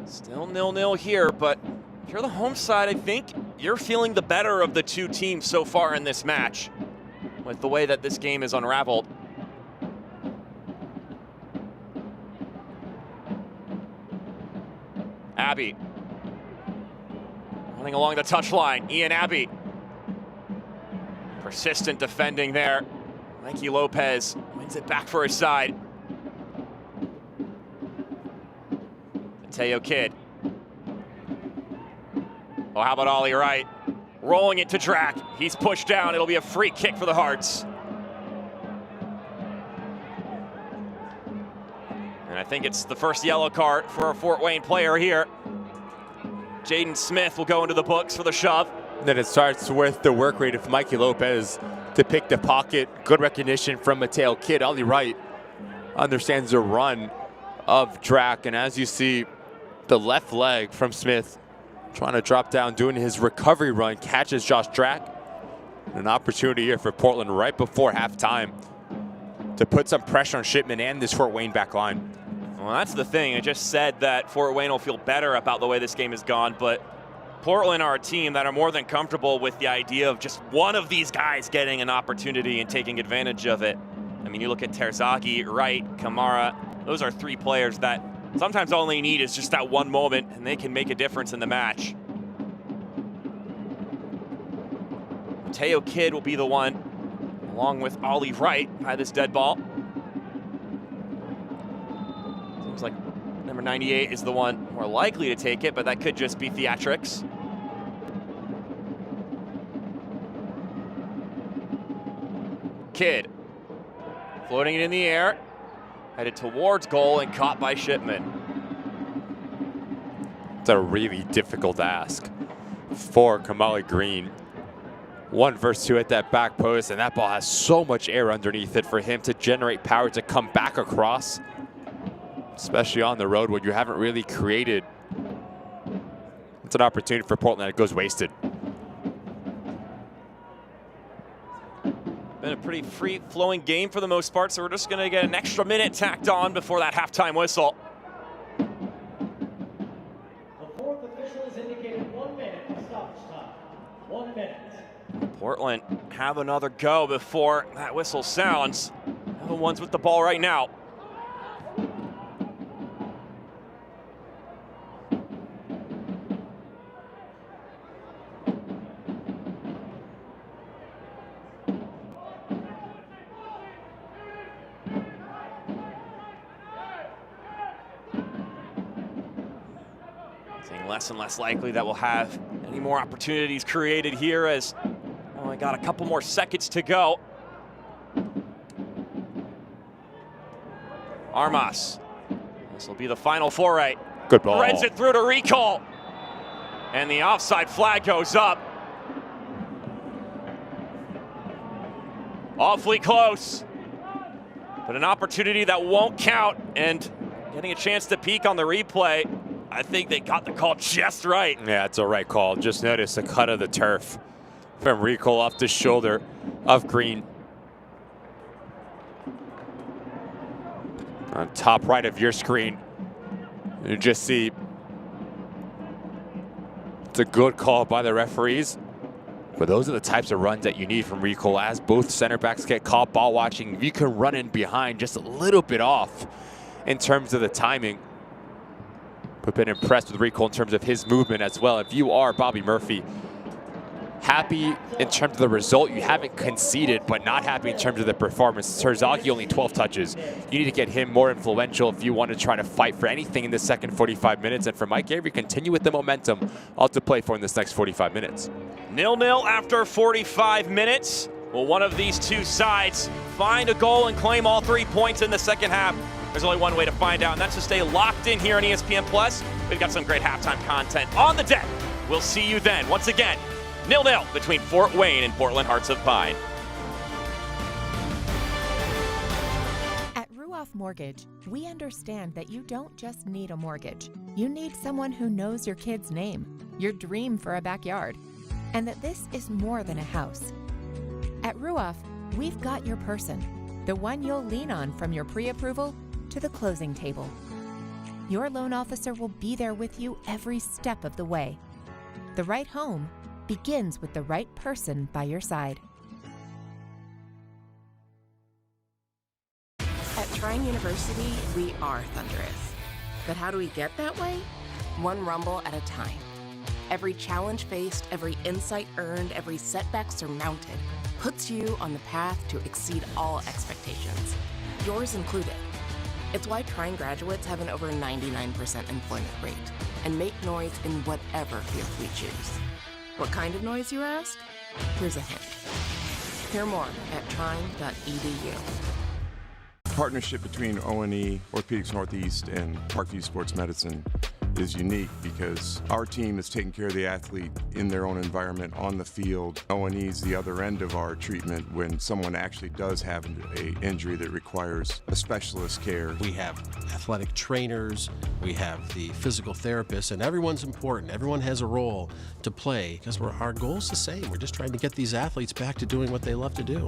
Still 0-0 here, but if you're the home side, I think you're feeling the better of the 2 teams so far in this match with the way that this game is unraveled. Abbey running along the touchline. Ian Abbey. Persistent defending there. Mikey Lopez wins it back for his side. Mateo Kidd. Oh, how about Ollie Wright? Rolling it to Drac. He's pushed down. It'll be a free kick for the Hearts. And I think it's the first yellow card for a Fort Wayne player here. Jaden Smith will go into the books for the shove. Then it starts with the work rate of Mikey Lopez to pick the pocket. Good recognition from Mateo Kidd. Ollie Wright understands the run of Drac. And as you see, the left leg from Smith trying to drop down, doing his recovery run, catches Josh Drac. An opportunity here for Portland right before halftime to put some pressure on Shipman and this Fort Wayne back line. Well, that's the thing. I just said that Fort Wayne will feel better about the way this game has gone, but Portland are a team that are more than comfortable with the idea of just one of these guys getting an opportunity and taking advantage of it. I mean, you look at Terzaghi, Wright, Kamara. Those are three players that sometimes all they need is just that one moment, and they can make a difference in the match. Mateo Kidd will be the one, along with Ollie Wright, by this dead ball. Seems like number 98 is the one more likely to take it, but that could just be theatrics. Kidd floating it in the air, headed towards goal and caught by Shipman. It's a really difficult ask for Kamali Green. 1 versus 2 at that back post, and that ball has so much air underneath it for him to generate power to come back across, especially on the road where you haven't really created. It's an opportunity for Portland that goes wasted. Been a pretty free-flowing game for the most part, so we're just going to get an extra minute tacked on before that halftime whistle. The fourth official has indicated 1 minute stoppage time. 1 minute. Portland have another go before that whistle sounds. They're the ones with the ball right now. Seeing less and less likely that we'll have any more opportunities created here as only got a couple more seconds to go. Armas. This will be the final foray. Good ball. Threads it through to recall. And the offside flag goes up. Awfully close. But an opportunity that won't count, and getting a chance to peek on the replay. I think they got the call just right. Yeah, it's a right call. Just notice the cut of the turf from Recall off the shoulder of Green. On top right of your screen, you just see it's a good call by the referees. But those are the types of runs that you need from Recall. As both center backs get caught ball watching, you can run in behind just a little bit off in terms of the timing. But been impressed with Recall in terms of his movement as well. If you are Bobby Murphy, happy in terms of the result, you haven't conceded, but not happy in terms of the performance. Terzaghi only 12 touches. You need to get him more influential if you want to try to fight for anything in the second 45 minutes. And for Mike Avery, continue with the momentum all to play for in this next 45 minutes. 0-0 after 45 minutes. Will one of these two sides find a goal and claim all 3 points in the second half? There's only one way to find out, and that's to stay locked in here on ESPN Plus. We've got some great halftime content on the deck. We'll see you then. Once again, 0-0 between Fort Wayne and Portland Hearts of Pine. At Ruoff Mortgage, we understand that you don't just need a mortgage. You need someone who knows your kid's name, your dream for a backyard, and that this is more than a house. At Ruoff, we've got your person, the one you'll lean on from your pre-approval to the closing table. Your loan officer will be there with you every step of the way. The right home begins with the right person by your side. At Trine University, we are thunderous. But how do we get that way? One rumble at a time. Every challenge faced, every insight earned, every setback surmounted puts you on the path to exceed all expectations, yours included. It's why Trine graduates have an over 99% employment rate. and make noise in whatever field we choose. What kind of noise, you ask? Here's a hint. Hear more at trine.edu. Partnership between O&E, Orthopedics Northeast, and Parkview Sports Medicine is unique because our team is taking care of the athlete in their own environment on the field. O&E is the other end of our treatment when someone actually does have an injury that requires a specialist care. We have athletic trainers, we have the physical therapists, and everyone's important. Everyone has a role to play because our goal's the same. We're just trying to get these athletes back to doing what they love to do.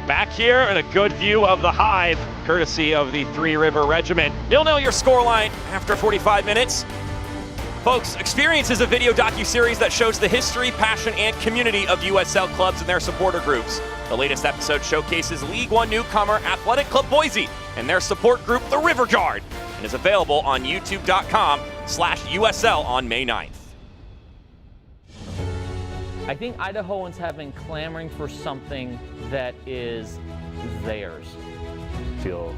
Back here and a good view of the Hive, courtesy of the Three River Regiment. You'll know your scoreline after 45 minutes. Folks, Experience is a video docuseries that shows the history, passion, and community of USL clubs and their supporter groups. The latest episode showcases League One newcomer Athletic Club Boise and their support group, the River Guard, and is available on youtube.com/USL on May 9th. I think Idahoans have been clamoring for something that is theirs. Feel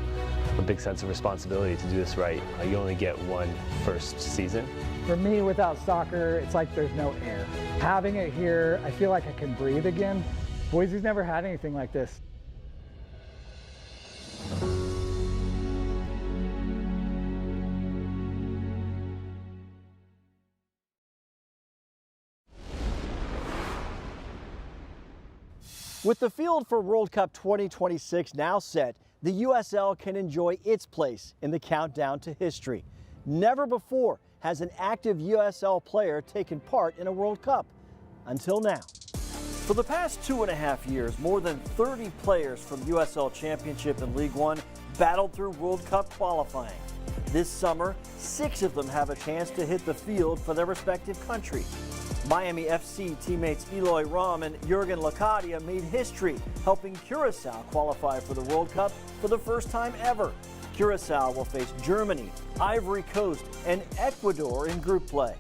a big sense of responsibility to do this right. You only get one first season. For me, without soccer, it's like there's no air. Having it here, I feel like I can breathe again. Boise's never had anything like this. With the field for World Cup 2026 now set, the USL can enjoy its place in the countdown to history. Never before has an active USL player taken part in a World Cup, until now. For the past 2.5 years, more than 30 players from USL Championship and League One battled through World Cup qualifying. This summer, 6 of them have a chance to hit the field for their respective country. Miami FC teammates Eloy Rom and Jurgen Locadia made history, helping Curacao qualify for the World Cup for the first time ever. Curacao will face Germany, Ivory Coast, and Ecuador in group play.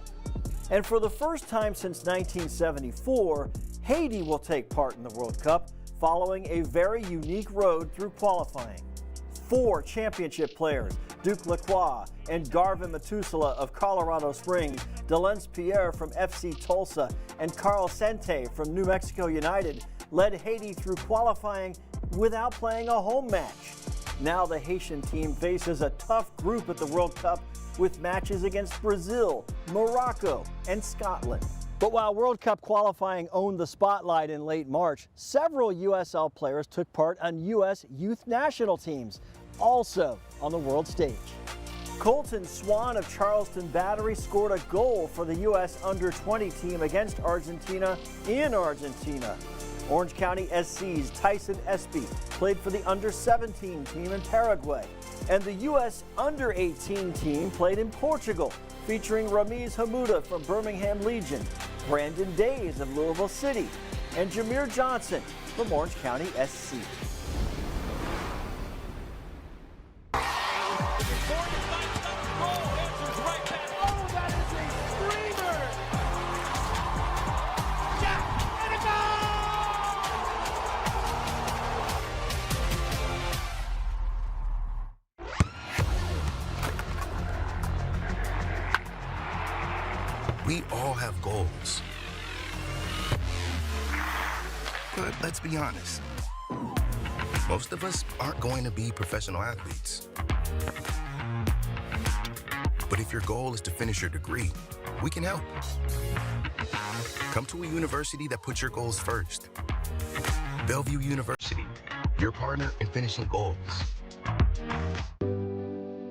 And for the first time since 1974, Haiti will take part in the World Cup, following a very unique road through qualifying. 4 championship players, Duke Lacroix and Garvin Matusala of Colorado Springs, Delence Pierre from FC Tulsa, and Carl Sente from New Mexico United led Haiti through qualifying without playing a home match. Now the Haitian team faces a tough group at the World Cup with matches against Brazil, Morocco, and Scotland. But while World Cup qualifying owned the spotlight in late March, several USL players took part on U.S. youth national teams, also on the world stage. Colton Swan of Charleston Battery scored a goal for the U.S. Under-20 team against Argentina in Argentina. Orange County SC's Tyson Espy played for the Under-17 team in Paraguay. And the U.S. Under-18 team played in Portugal, featuring Ramiz Hamuda from Birmingham Legion, Brandon Days of Louisville City, and Jameer Johnson from Orange County SC. We all have goals. But let's be honest. Most of us aren't going to be professional athletes. But if your goal is to finish your degree, we can help. Come to a university that puts your goals first. Bellevue University, your partner in finishing goals.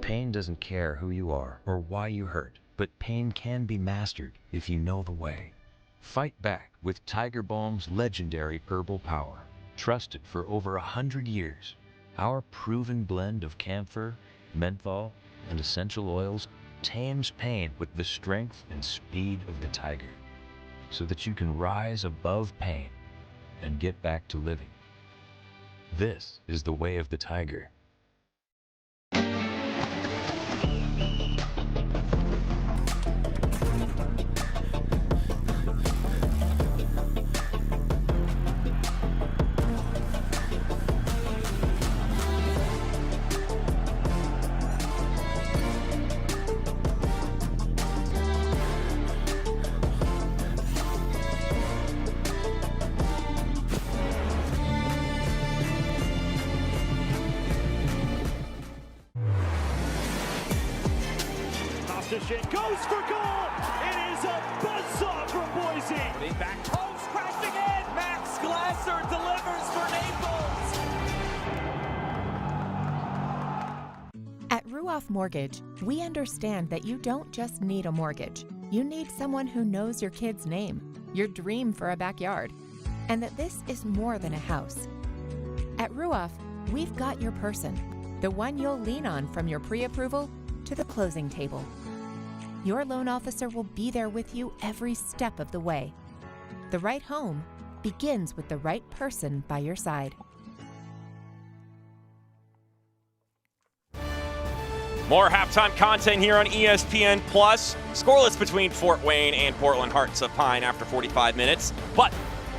Pain doesn't care who you are or why you hurt, but pain can be mastered if you know the way. Fight back with Tiger Balm's legendary herbal power. Trusted for over 100 years, our proven blend of camphor, menthol, and essential oils tames pain with the strength and speed of the tiger, so that you can rise above pain and get back to living. This is the way of the tiger. Goes for goal. It is a buzzsaw from Boise. Back post crashing in. Max Glasser delivers for Naples. At Ruoff Mortgage, we understand that you don't just need a mortgage. You need someone who knows your kid's name, your dream for a backyard, and that this is more than a house. At Ruoff, we've got your person, the one you'll lean on from your pre-approval to the closing table. Your loan officer will be there with you every step of the way. The right home begins with the right person by your side. More halftime content here on ESPN+. Scoreless between Fort Wayne and Portland Hearts of Pine after 45 minutes. But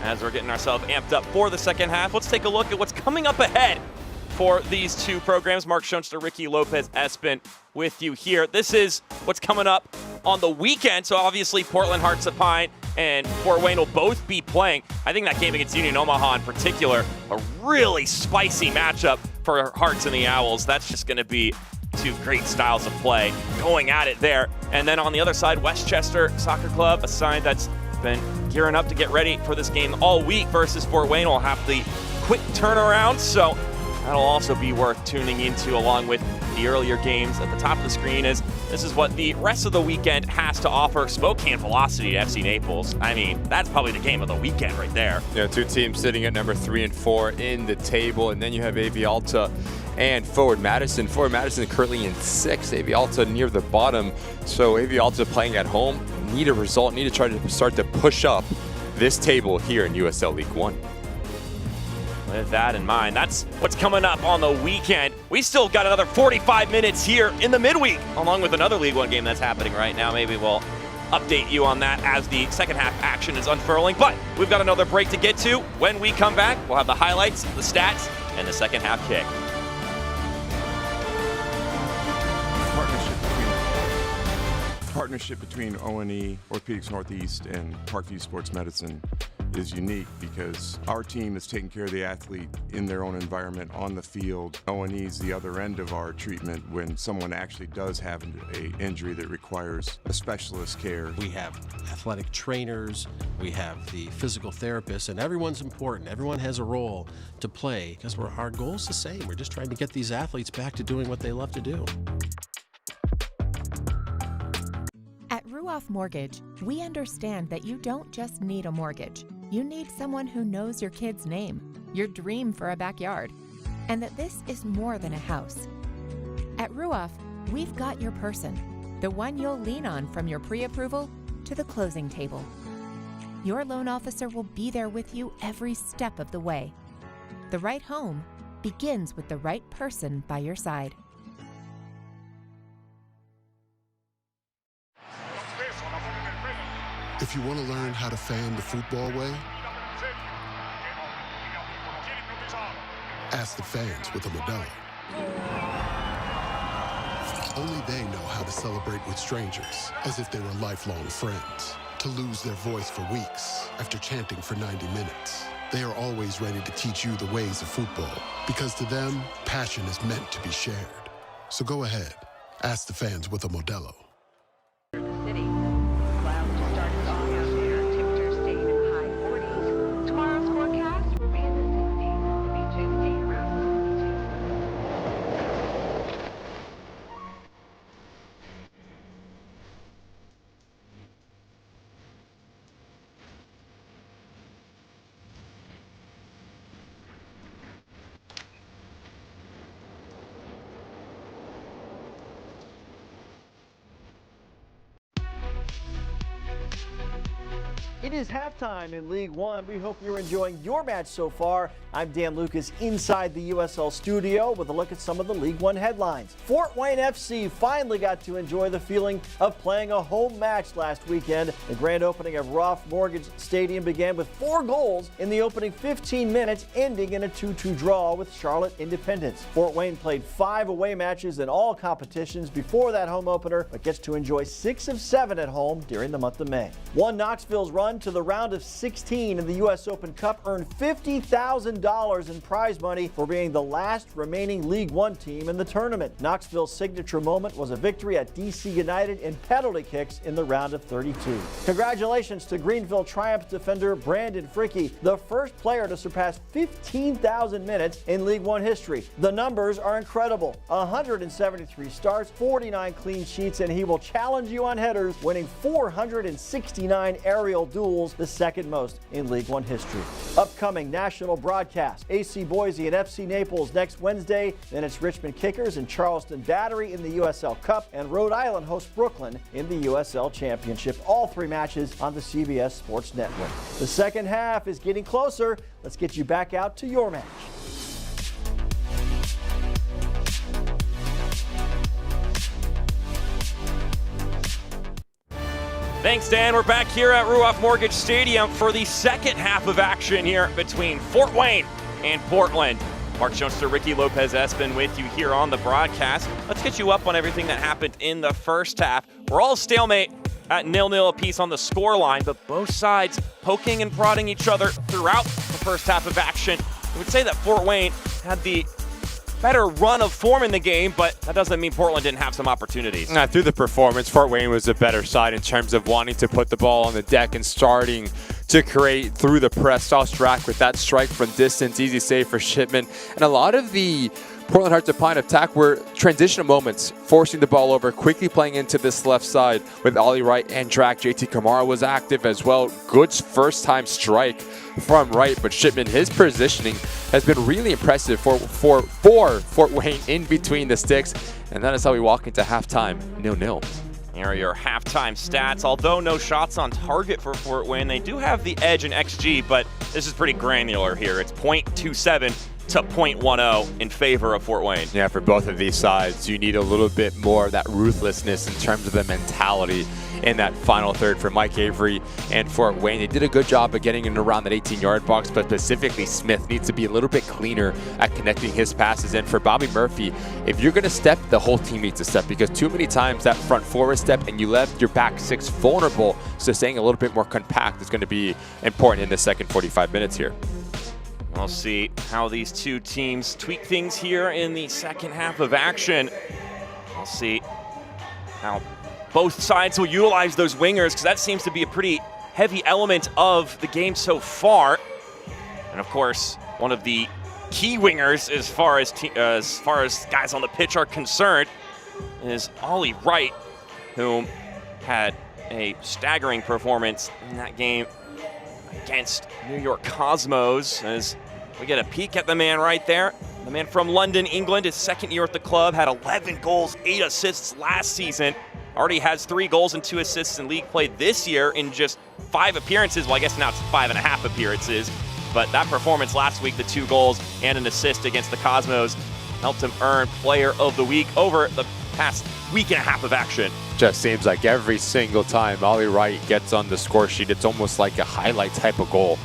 as we're getting ourselves amped up for the second half, let's take a look at what's coming up ahead for these two programs. Mark Schoenster, Ricky Lopez-Espin with you here. This is what's coming up on the weekend. So obviously Portland Hearts of Pine and Fort Wayne will both be playing. I think that game against Union Omaha in particular, a really spicy matchup for Hearts and the Owls. That's just going to be two great styles of play going at it there. And then on the other side, Westchester Soccer Club, a side that's been gearing up to get ready for this game all week versus Fort Wayne, will have the quick turnaround. So that'll also be worth tuning into along with the earlier games at the top of the screen, as this is what the rest of the weekend has to offer. Spokane Velocity to FC Naples. I mean, that's probably the game of the weekend right there. Yeah, two teams sitting at number 3 and 4 in the table, and then you have AV Alta and Forward Madison. Forward Madison currently in 6th, AV Alta near the bottom. So AV Alta playing at home, need a result, need to try to start to push up this table here in USL League One. With that in mind, that's what's coming up on the weekend. We still got another 45 minutes here in the midweek, along with another League One game that's happening right now. Maybe we'll update you on that as the second half action is unfurling. But we've got another break to get to. When we come back, we'll have the highlights, the stats, and the second half kick. Partnership between O&E, Orthopedics Northeast, and Parkview Sports Medicine is unique because our team is taking care of the athlete in their own environment on the field. O&E is the other end of our treatment when someone actually does have an injury that requires a specialist care. We have athletic trainers, we have the physical therapists, and everyone's important. Everyone has a role to play because our goal is the same. We're just trying to get these athletes back to doing what they love to do. At Ruoff Mortgage, we understand that you don't just need a mortgage. You need someone who knows your kid's name, your dream for a backyard, and that this is more than a house. At Ruoff, we've got your person, the one you'll lean on from your pre-approval to the closing table. Your loan officer will be there with you every step of the way. The right home begins with the right person by your side. If you want to learn how to fan the football way, ask the fans with a Modelo. Only they know how to celebrate with strangers, as if they were lifelong friends. To lose their voice for weeks after chanting for 90 minutes. They are always ready to teach you the ways of football, because to them, passion is meant to be shared. So go ahead, ask the fans with a Modelo. It is halftime in League One. We hope you're enjoying your match so far. I'm Dan Lucas inside the USL studio with a look at some of the League One headlines. Fort Wayne FC finally got to enjoy the feeling of playing a home match last weekend. The grand opening of Ruoff Mortgage Stadium began with 4 goals in the opening 15 minutes, ending in a 2-2 draw with Charlotte Independence. Fort Wayne played 5 away matches in all competitions before that home opener, but gets to enjoy 6 of 7 at home during the month of May. One Knoxville's run to the round of 16 in the U.S. Open Cup earned $50,000 in prize money for being the last remaining League One team in the tournament. Knoxville's signature moment was a victory at DC United in penalty kicks in the round of 32. Congratulations to Greenville Triumph defender Brandon Fricke, the first player to surpass 15,000 minutes in League One history. The numbers are incredible. 173 starts, 49 clean sheets, and he will challenge you on headers, winning 469 aerial duels, the second most in League One history. Upcoming national broadcast: AC Boise and FC Naples next Wednesday, then it's Richmond Kickers and Charleston Battery in the USL Cup, and Rhode Island hosts Brooklyn in the USL Championship. All 3 matches on the CBS Sports Network. The second half is getting closer. Let's get you back out to your match. Thanks, Dan. We're back here at Ruoff Mortgage Stadium for the second half of action here between Fort Wayne and Portland. Mark Jones, Ricky Lopez-Espin with you here on the broadcast. Let's get you up on everything that happened in the first half. We're all stalemate at 0-0 apiece on the scoreline, but both sides poking and prodding each other throughout the first half of action. I would say that Fort Wayne had the better run of form in the game, but that doesn't mean Portland didn't have some opportunities. Through the performance, Fort Wayne was a better side in terms of wanting to put the ball on the deck and starting to create through the press. Saw Strack with that strike from distance, easy save for Shipman. And a lot of the Portland Hearts of Pine attack were transitional moments, forcing the ball over, quickly playing into this left side with Ollie Wright and Drac. JT Kamara was active as well. Good first-time strike from Wright, but Shipman, his positioning has been really impressive for Fort Wayne in between the sticks. And that is how we walk into halftime, 0-0. Here are your halftime stats. Although no shots on target for Fort Wayne, they do have the edge in XG, but this is pretty granular here. It's .27 to .10 in favor of Fort Wayne. Yeah, for both of these sides, you need a little bit more of that ruthlessness in terms of the mentality in that final third for Mike Avery and Fort Wayne. They did a good job of getting in around that 18-yard box, but specifically Smith needs to be a little bit cleaner at connecting his passes. And for Bobby Murphy, if you're going to step, the whole team needs to step, because too many times that front forward step and you left your back 6 vulnerable, so staying a little bit more compact is going to be important in the second 45 minutes here. We'll see how these two teams tweak things here in the second half of action. We'll see how both sides will utilize those wingers, because that seems to be a pretty heavy element of the game so far. And of course, one of the key wingers as far as guys on the pitch are concerned is Ollie Wright, who had a staggering performance in that game against New York Cosmos. As we get a peek at the man right there. The man from London, England, his second year at the club, had 11 goals, 8 assists last season. Already has 3 goals and 2 assists in league play this year in just 5 appearances. Well, I guess now it's 5.5 appearances. But that performance last week, the 2 goals and an assist against the Cosmos, helped him earn Player of the Week over the past week and a half of action. Just seems like every single time Ollie Wright gets on the score sheet, it's almost like a highlight type of goal.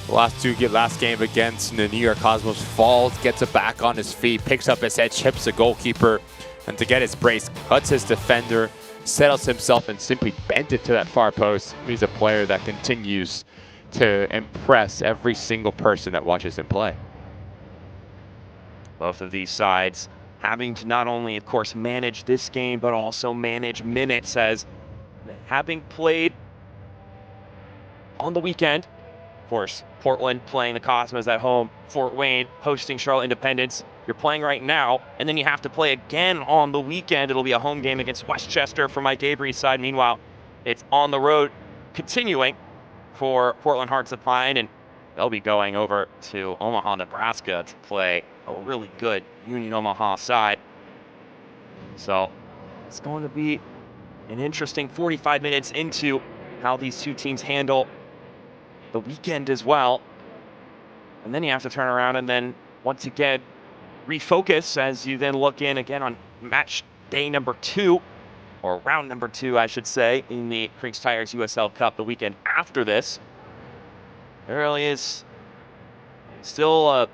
Last game against the New York Cosmos, falls, gets it back on his feet, picks up his head, chips the goalkeeper, and to get his brace, cuts his defender, settles himself, and simply bent it to that far post. He's a player that continues to impress every single person that watches him play. Both of these sides having to not only, of course, manage this game, but also manage minutes, as having played on the weekend. Of course, Portland playing the Cosmos at home, Fort Wayne hosting Charlotte Independence. You're playing right now, and then you have to play again on the weekend. It'll be a home game against Westchester for Mike Avery's side. Meanwhile, it's on the road continuing for Portland Hearts of Pine, and they'll be going over to Omaha, Nebraska to play a really good Union Omaha side. So it's going to be an interesting 45 minutes into how these two teams handle the weekend as well. And then you have to turn around and then once again refocus as you then look in again on match day number 2, or round number 2, I should say, in the Creeks Tires USL Cup the weekend after this. It really is still a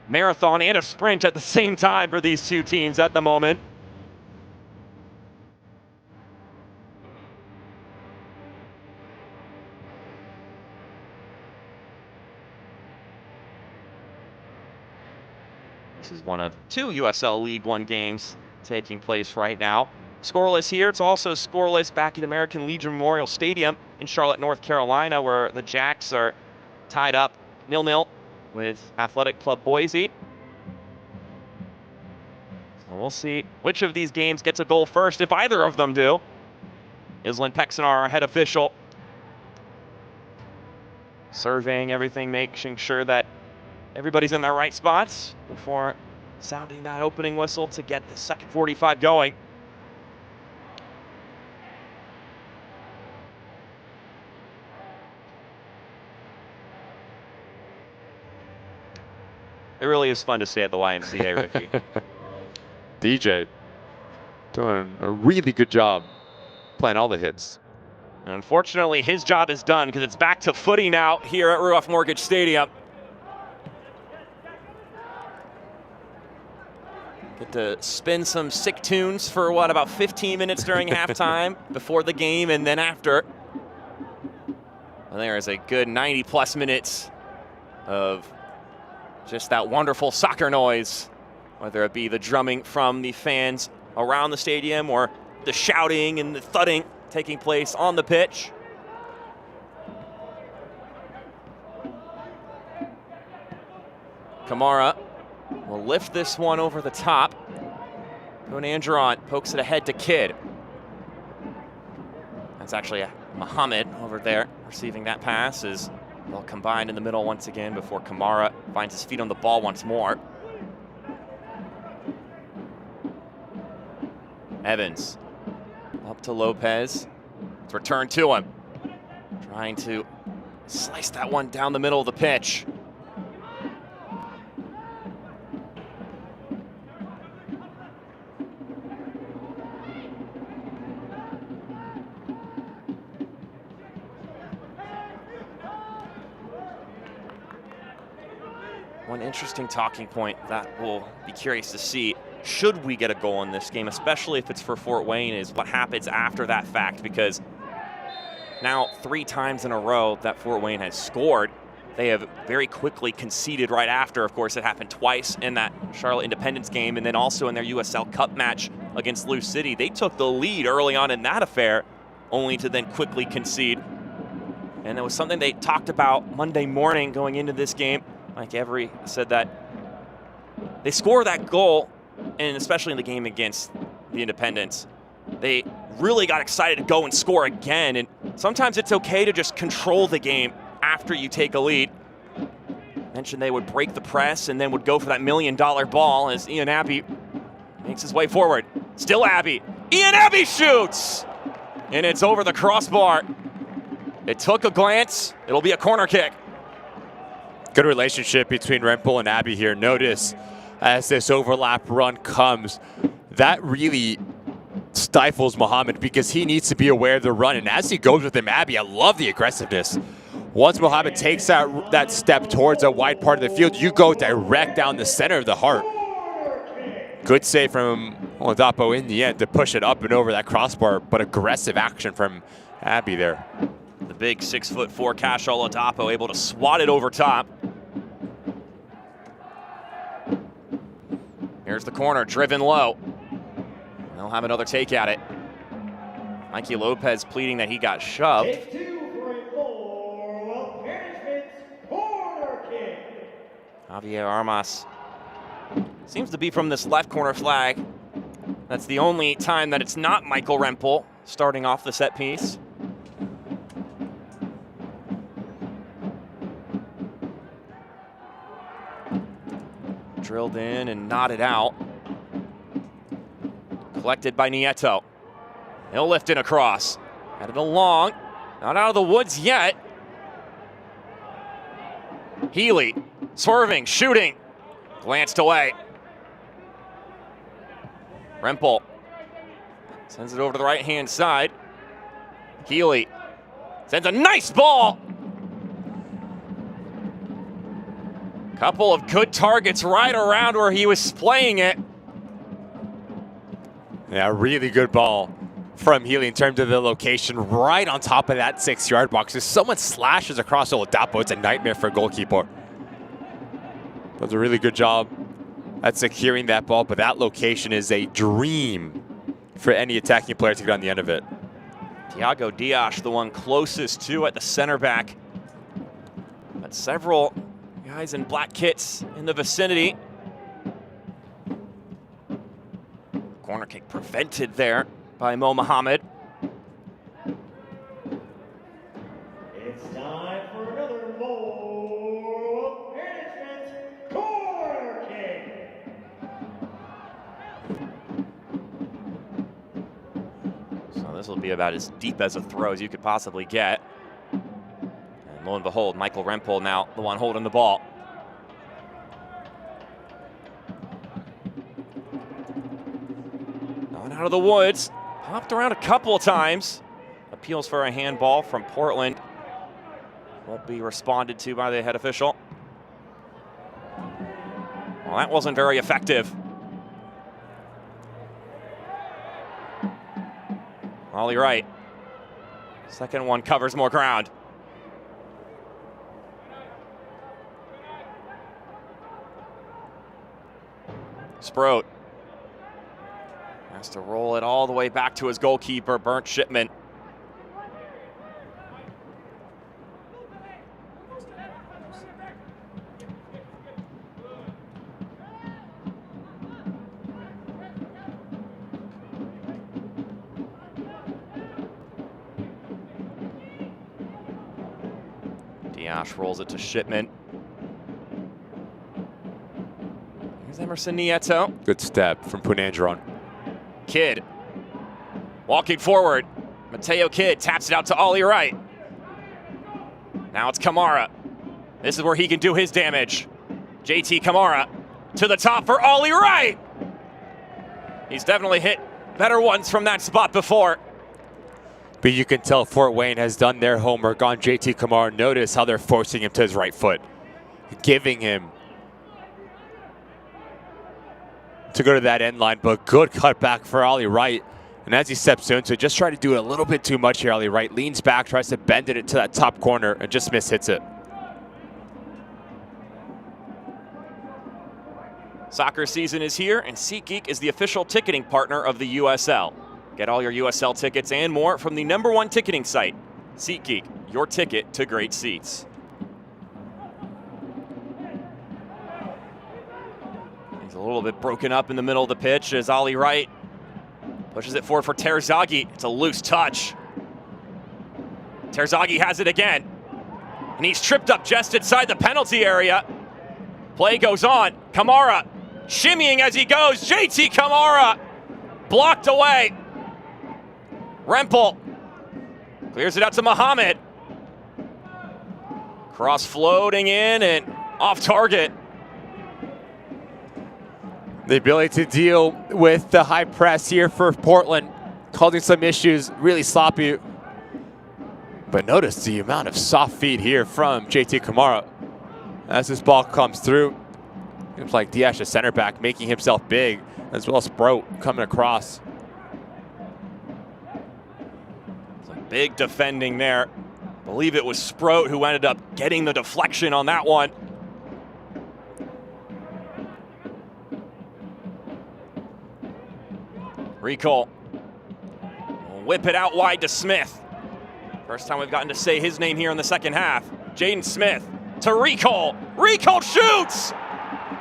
marathon and a sprint at the same time for these two teams at the moment. This is one of 2 USL League One games taking place right now. Scoreless here. It's also scoreless back at American Legion Memorial Stadium in Charlotte, North Carolina, where the Jacks are tied up 0-0 with Athletic Club Boise. So we'll see which of these games gets a goal first, if either of them do. Islin Pexonar, our head official, surveying everything, making sure that everybody's in their right spots before sounding that opening whistle to get the second 45 going. It really is fun to stay at the YMCA, Ricky. DJ doing a really good job playing all the hits. And unfortunately, his job is done because it's back to footy now here at Ruoff Mortgage Stadium. Get to spin some sick tunes for what, about 15 minutes during halftime, before the game and then after. And there is a good 90+ minutes of just that wonderful soccer noise, whether it be the drumming from the fans around the stadium or the shouting and the thudding taking place on the pitch. Kamara will lift this one over the top. Andron pokes it ahead to Kidd. That's actually Muhammad over there receiving that pass as they'll combine in the middle once again before Kamara finds his feet on the ball once more. Evans up to Lopez. It's returned to him. Trying to slice that one down the middle of the pitch. One interesting talking point that we'll be curious to see, should we get a goal in this game, especially if it's for Fort Wayne, is what happens after that fact, because now 3 times in a row that Fort Wayne has scored, they have very quickly conceded right after. Of course, it happened twice in that Charlotte Independence game, and then also in their USL Cup match against Lou City. They took the lead early on in that affair, only to then quickly concede. And it was something they talked about Monday morning going into this game. Mike Every said that they score that goal, and especially in the game against the Independents, they really got excited to go and score again. And sometimes it's okay to just control the game after you take a lead. Mentioned they would break the press and then would go for that $1 million ball as Ian Abbey makes his way forward. Still Abbey. Ian Abbey shoots! And it's over the crossbar. It took a glance. It'll be a corner kick. Good relationship between Rempel and Abbey here. Notice as this overlap run comes, that really stifles Muhammad because he needs to be aware of the run. And as he goes with him, Abbey, I love the aggressiveness. Once Muhammad takes that step towards a wide part of the field, you go direct down the center of the heart. Good save from Oladapo in the end to push it up and over that crossbar, but aggressive action from Abbey there. The big 6'4" Cash Oladapo able to swat it over top. Here's the corner, driven low. They'll have another take at it. Mikey Lopez pleading that he got shoved. Take 2 for a goal, management's corner kick. Javier Armas seems to be from this left corner flag. That's the only time that it's not Michael Rempel starting off the set piece. Drilled in and knotted out. Collected by Nieto. He'll lift it across. Headed along. Not out of the woods yet. Healey, swerving, shooting, glanced away. Rempel sends it over to the right-hand side. Healey sends a nice ball. Couple of good targets right around where he was playing it. Yeah, really good ball from Healey in terms of the location right on top of that 6-yard box. If someone slashes across Oladapo, it's a nightmare for a goalkeeper. Does a really good job at securing that ball, but that location is a dream for any attacking player to get on the end of it. Thiago Dias, the one closest to at the center back. But several guys in black kits in the vicinity. Corner kick prevented there by Mo Mohammed. It's time for another Mo Management corner kick. So this will be about as deep as a throw as you could possibly get. And lo and behold, Michael Rempel now the one holding the ball. On out of the woods, popped around a couple of times. Appeals for a handball from Portland. Won't be responded to by the head official. Well, that wasn't very effective. Ollie Wright. Second one covers more ground. Sproat has to roll it all the way back to his goalkeeper, Bernd Shipman. Dias rolls it to Shipman. Here's Emerson Nieto. Good step from Punandron. Kidd walking forward. Mateo Kidd taps it out to Ollie Wright. Now it's Kamara. This is where he can do his damage. JT Kamara to the top for Ollie Wright. He's definitely hit better ones from that spot before. But you can tell Fort Wayne has done their homework on JT Kamara. Notice how they're forcing him to his right foot, giving him to go to that end line, but good cutback for Ollie Wright. And as he steps into it, just try to do it a little bit too much here. Ollie Wright leans back, tries to bend it to that top corner, and just hits it. Soccer season is here, and SeatGeek is the official ticketing partner of the USL. Get all your USL tickets and more from the #1 ticketing site. SeatGeek, your ticket to great seats. He's a little bit broken up in the middle of the pitch as Ollie Wright pushes it forward for Terzaghi. It's a loose touch. Terzaghi has it again. And he's tripped up just inside the penalty area. Play goes on. Kamara shimmying as he goes. JT Kamara blocked away. Rempel clears it out to Mohammed. Cross floating in and off target. The ability to deal with the high press here for Portland, causing some issues, really sloppy. But notice the amount of soft feet here from JT Kamara. As this ball comes through, seems like Dias, the center back, making himself big, as well as Sproat coming across. Big defending there. I believe it was Sproat who ended up getting the deflection on that one. Rico will whip it out wide to Smith. First time we've gotten to say his name here in the second half. Jaden Smith to Rico. Rico shoots!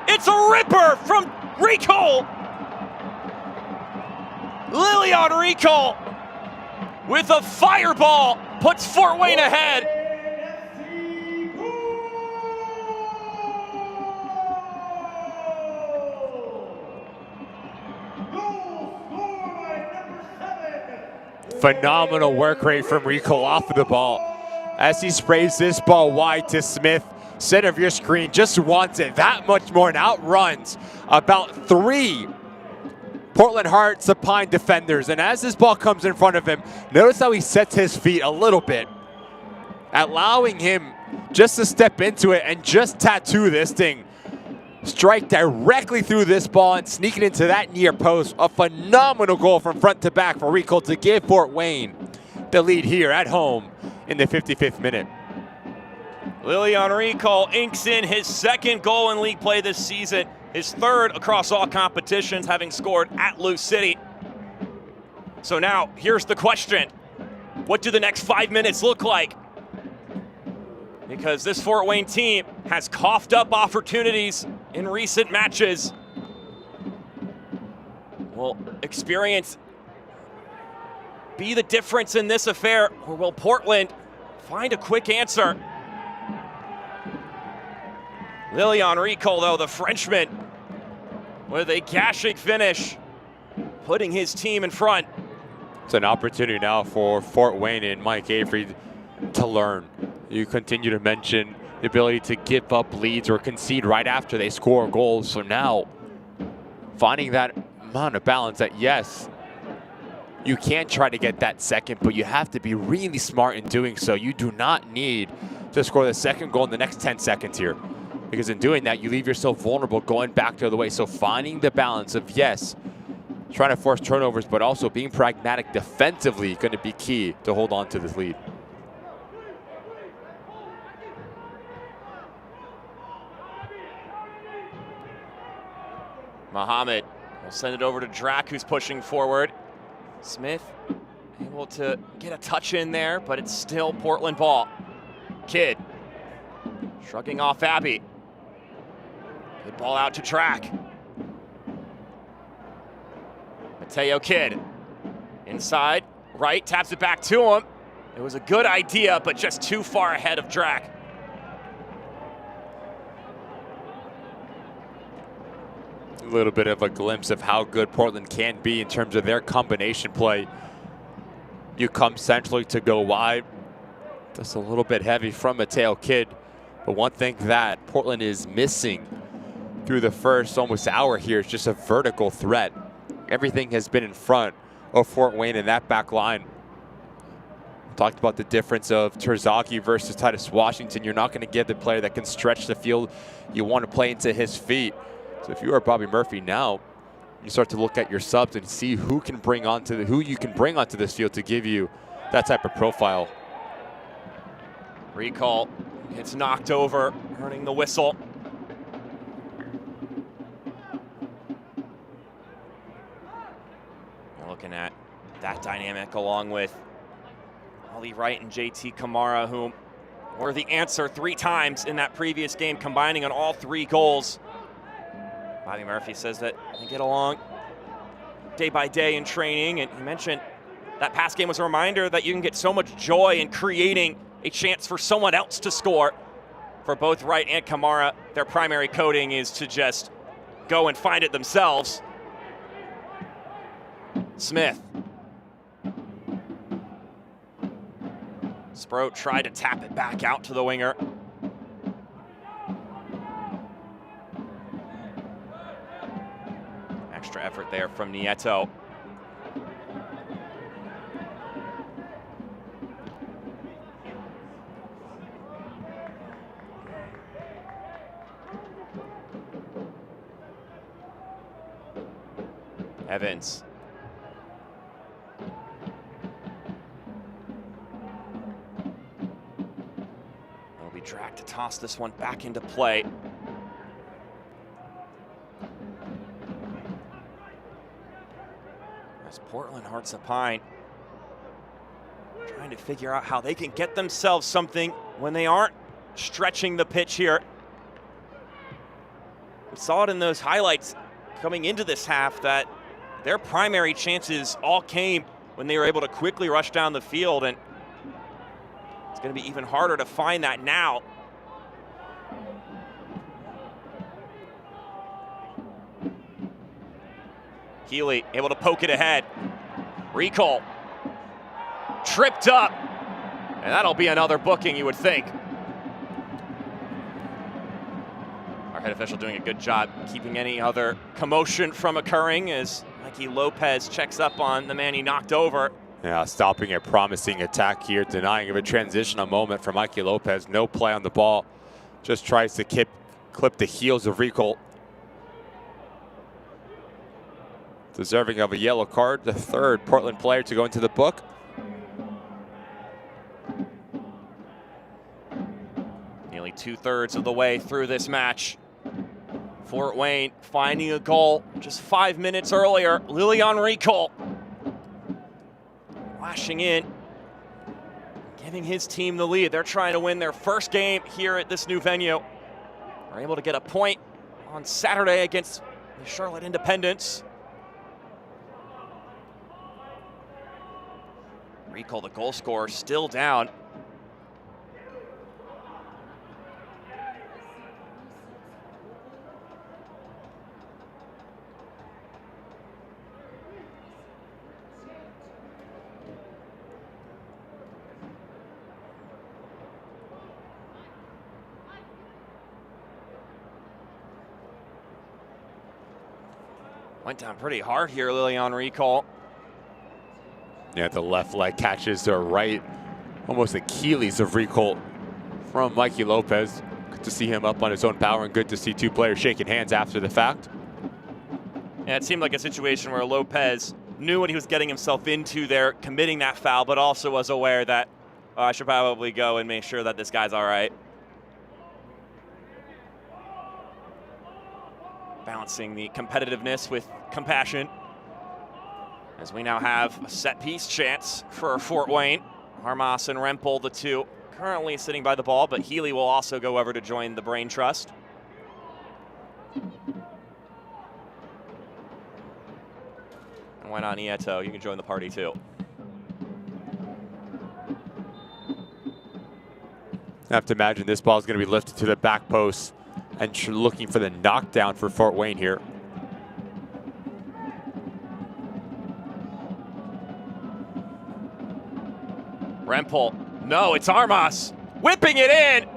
It's a ripper from Rico! Lilian Rico with a fireball puts Fort Wayne ahead. Phenomenal work rate from Rico off of the ball as he sprays this ball wide to Smith. center of your screen, just wants it that much more and outruns about 3 Portland Hearts Sapine defenders. And as this ball comes in front of him, notice how he sets his feet a little bit, allowing him just to step into it and just tattoo this thing. Strike directly through this ball and sneak it into that near post. A phenomenal goal from front to back for Rico to give Fort Wayne the lead here at home in the 55th minute. Lilian Rico inks in his 2nd goal in league play this season, his 3rd across all competitions, having scored at Lou City. So now, here's the question. What do the next 5 minutes look like? Because this Fort Wayne team has coughed up opportunities in recent matches. Will experience be the difference in this affair, or will Portland find a quick answer? Lilian Rico, though, the Frenchman, with a gashing finish, putting his team in front. It's an opportunity now for Fort Wayne and Mike Avery to learn. You continue to mention the ability to give up leads or concede right after they score goals. So now, finding that amount of balance that, yes, you can try to get that second, but you have to be really smart in doing so. You do not need to score the 2nd goal in the next 10 seconds here, because in doing that, you leave yourself vulnerable going back the other way. So finding the balance of, yes, trying to force turnovers, but also being pragmatic defensively going to be key to hold on to this lead. Mohammed will send it over to Drac, who's pushing forward. Smith able to get a touch in there, but it's still Portland ball. Kidd shrugging off Abbey. Good ball out to Drac. Mateo Kidd inside, right, taps it back to him. It was a good idea, but just too far ahead of Drac. A little bit of a glimpse of how good Portland can be in terms of their combination play. You come centrally to go wide. Just a little bit heavy from Mateo Kidd. But one thing that Portland is missing through the first almost hour here is just a vertical threat. Everything has been in front of Fort Wayne in that back line. Talked about the difference of Terzaghi versus Titus Washington. You're not going to get the player that can stretch the field. You want to play into his feet. So if you are Bobby Murphy now, you start to look at your subs and see who can bring onto who you can bring onto this field to give you that type of profile. Recall gets knocked over, earning the whistle. You're looking at that dynamic along with Ollie Wright and JT Kamara, who were the answer 3 times in that previous game, combining on all 3 goals. Bobby Murphy says that they get along day by day in training, and he mentioned that past game was a reminder that you can get so much joy in creating a chance for someone else to score. For both Wright and Kamara, their primary coding is to just go and find it themselves. Smith. Sproat tried to tap it back out to the winger. Extra effort there from Nieto. Evans. It'll be Drac to toss this one back into play. Portland Hearts of Pine trying to figure out how they can get themselves something when they aren't stretching the pitch here. We saw it in those highlights coming into this half that their primary chances all came when they were able to quickly rush down the field, and it's going to be even harder to find that now. Healey able to poke it ahead. Recall. Tripped up. And that'll be another booking, you would think. head official doing a good job keeping any other commotion from occurring as Mikey Lopez checks up on the man he knocked over. Yeah, stopping a promising attack here, denying of a transitional moment for Mikey Lopez. No play on the ball. Just tries to clip the heels of Recall. Deserving of a yellow card, the third Portland player to go into the book. Nearly 2/3 of the way through this match. Fort Wayne finding a goal just 5 minutes earlier. Lilian Recall flashing in, giving his team the lead. They're trying to win their first game here at this new venue. They're able to get a point on Saturday against the Charlotte Independents. Recall, the goal scorer, still down. Went down pretty hard here, Lilian Recall. Yeah, the left leg catches the right, almost Achilles of Recall from Mikey Lopez. Good to see him up on his own power, and good to see two players shaking hands after the fact. Yeah, it seemed like a situation where Lopez knew what he was getting himself into there, committing that foul, but also was aware that I should probably go and make sure that this guy's all right. Balancing the competitiveness with compassion. As we now have a set piece chance for Fort Wayne. Armas and Rempel, the two currently sitting by the ball, but Healey will also go over to join the Brain Trust. And why not Nieto? You can join the party too. I have to imagine this ball is going to be lifted to the back post and looking for the knockdown for Fort Wayne here. Rempel, no, it's Armas, whipping it in.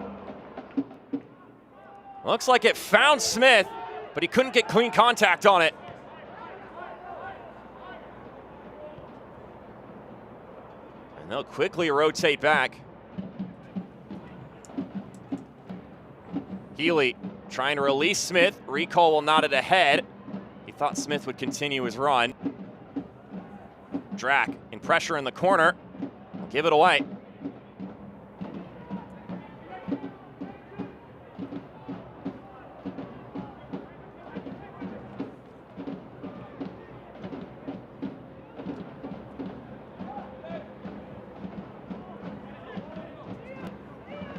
Looks like it found Smith, but he couldn't get clean contact on it. And they'll quickly rotate back. Healey trying to release Smith. Recall will nod it ahead. He thought Smith would continue his run. Drac in pressure in the corner. Give it away.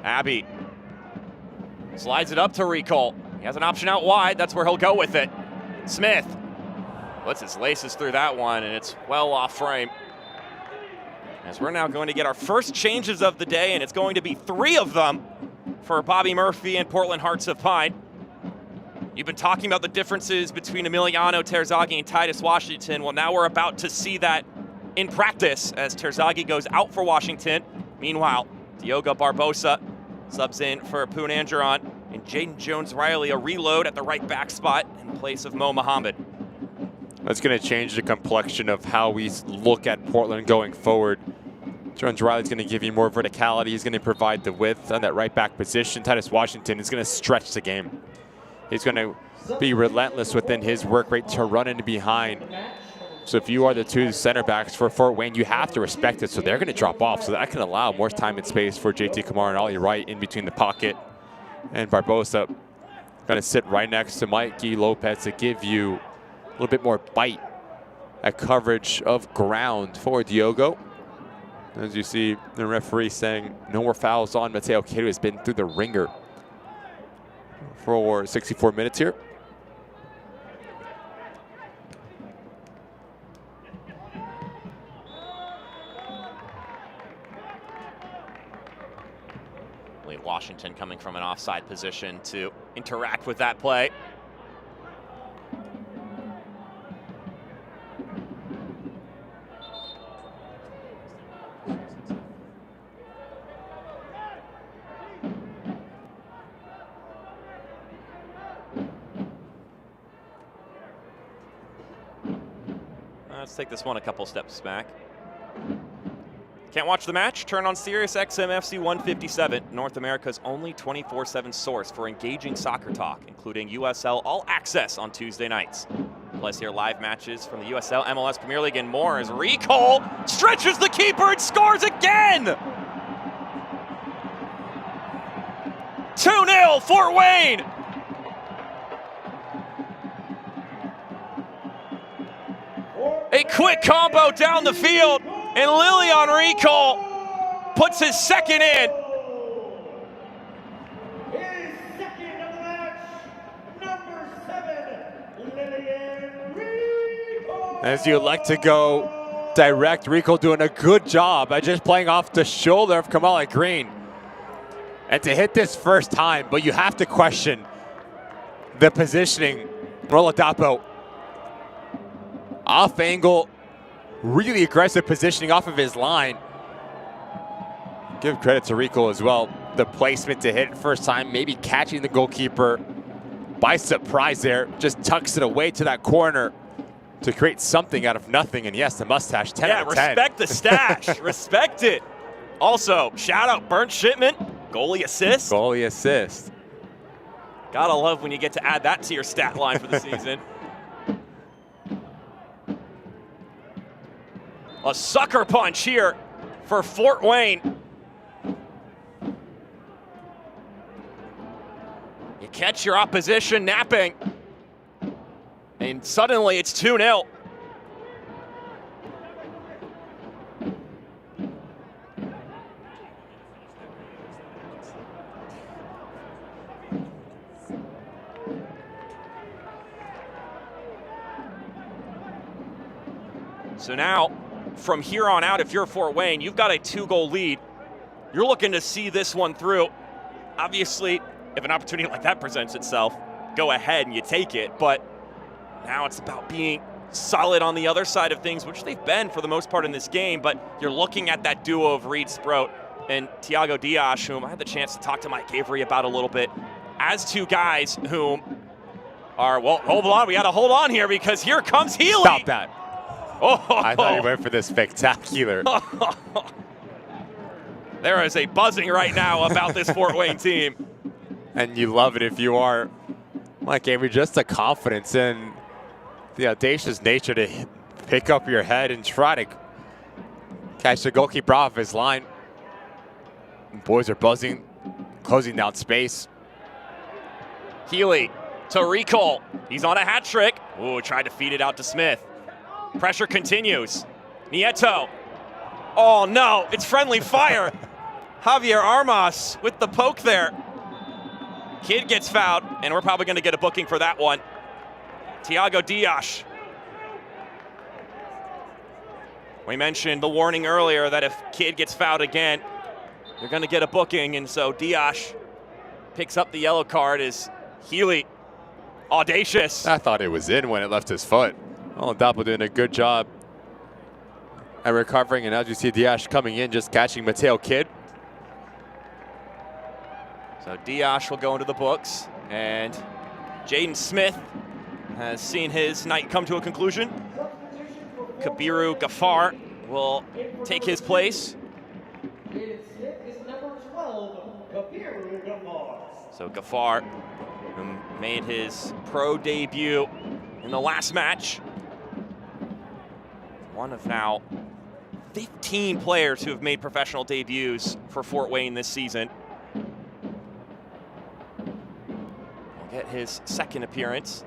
Abbey slides it up to Recall. He has an option out wide. That's where he'll go with it. Smith puts his laces through that one, and it's well off frame. As we're now going to get our first changes of the day, and it's going to be 3 of them for Bobby Murphy and Portland Hearts of Pine. You've been talking about the differences between Emiliano Terzaghi and Titus Washington. Well, now we're about to see that in practice as Terzaghi goes out for Washington. Meanwhile, Diogo Barbosa subs in for Poon Angeron, and Jaden Jones-Riley a reload at the right back spot in place of Mo Muhammad. That's going to change the complexion of how we look at Portland going forward. Jones-Riley's going to give you more verticality. He's going to provide the width on that right back position. Titus Washington is going to stretch the game. He's going to be relentless within his work rate to run in behind. So if you are the two center backs for Fort Wayne, you have to respect it. So they're going to drop off. So that can allow more time and space for JT Kamara and Ollie Wright in between the pocket. And Barbosa going to sit right next to Mikey Lopez to give you a little bit more bite at coverage of ground for Diogo. As you see the referee saying no more fouls on Mateo Cato, has been through the ringer for 64 minutes here. Washington coming from an offside position to interact with that play. let's take this one a couple steps back. Can't watch the match? Turn on Sirius XM FC 157, North America's only 24/7 source for engaging soccer talk, including USL All Access on Tuesday nights. Plus hear live matches from the USL, MLS Premier League, and more as Recall stretches the keeper and scores again! 2-0 Fort Wayne! A quick combo down the field, and Lilian Recall puts his second in. His second of the match, number 7, Lilian Recall. As you like to go direct, Recall doing a good job by just playing off the shoulder of Kamala Green. And to hit this first time, but you have to question the positioning. Roladapo off angle, really aggressive positioning off of his line. Give credit to Recall as well. The placement to hit first time, maybe catching the goalkeeper by surprise there. Just tucks it away to that corner to create something out of nothing. And yes, the mustache, 10 out of 10. Respect the stash. Respect it. Also, shout out Bernd Shipman, goalie assist. Goalie assist. Gotta love when you get to add that to your stat line for the season. A sucker punch here for Fort Wayne. You catch your opposition napping, and suddenly it's 2-0. So now, from here on out, if you're Fort Wayne, you've got a 2-goal lead. You're looking to see this one through. Obviously, if an opportunity like that presents itself, go ahead and you take it. But now it's about being solid on the other side of things, which they've been for the most part in this game. But you're looking at that duo of Reed Sproat and Thiago Dias, whom I had the chance to talk to Mike Avery about a little bit, as two guys whom are, well, hold on, we got to hold on here because here comes Healey. Stop that. Oh, I thought you went for this spectacular. There is a buzzing right now about this Fort Wayne team. And you love it if you are Mike Avery, just the confidence and the audacious nature to pick up your head and try to catch the goalkeeper off his line. Boys are buzzing, closing down space. Healey to Recall. He's on a hat trick. Ooh, tried to feed it out to Smith. Pressure continues. Nieto. Oh no, it's friendly fire. Javier Armas with the poke there. Kid gets fouled, and we're probably gonna get a booking for that one. Thiago Dias. We mentioned the warning earlier that if Kid gets fouled again, you're gonna get a booking, and so Dias picks up the yellow card as Healey, audacious. I thought it was in when it left his foot. Oladapo doing a good job at recovering, and as you see Dias coming in, just catching Mateo Kidd. So Dias will go into the books, and Jaden Smith has seen his night come to a conclusion. Kabiru Gafar will take his place. So Gafar, who made his pro debut in the last match, one of now 15 players who have made professional debuts for Fort Wayne this season. Will get his second appearance,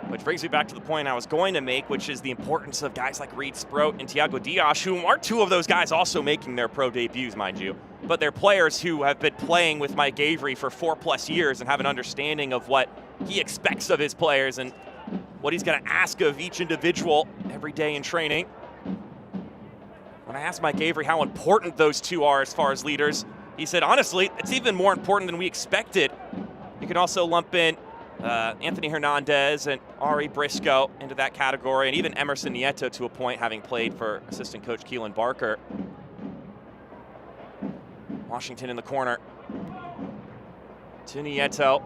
which brings me back to the point I was going to make, which is the importance of guys like Reed Sproat and Thiago Dias, who aren't two of those guys also making their pro debuts, mind you, but they're players who have been playing with Mike Avery for 4+ years and have an understanding of what he expects of his players and what he's going to ask of each individual every day in training. When I asked Mike Avery how important those two are as far as leaders, he said, honestly, it's even more important than we expected. You can also lump in Anthony Hernandez and Ari Briscoe into that category, and even Emerson Nieto to a point, having played for assistant coach Keelan Barker. Washington in the corner to Nieto,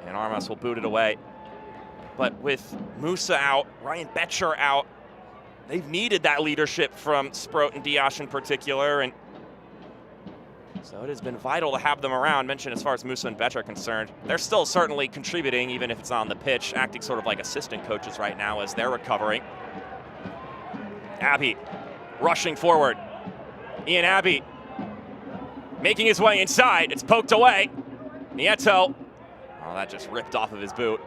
and Armas will boot it away. But with Musa out, Ryan Betcher out, they've needed that leadership from Sproat and Diash in particular, and so it has been vital to have them around. Mentioned as far as Musa and Betch are concerned, they're still certainly contributing, even if it's on the pitch, acting sort of like assistant coaches right now as they're recovering. Abbey rushing forward. Ian Abbey making his way inside. It's poked away. Nieto. Oh, that just ripped off of his boot.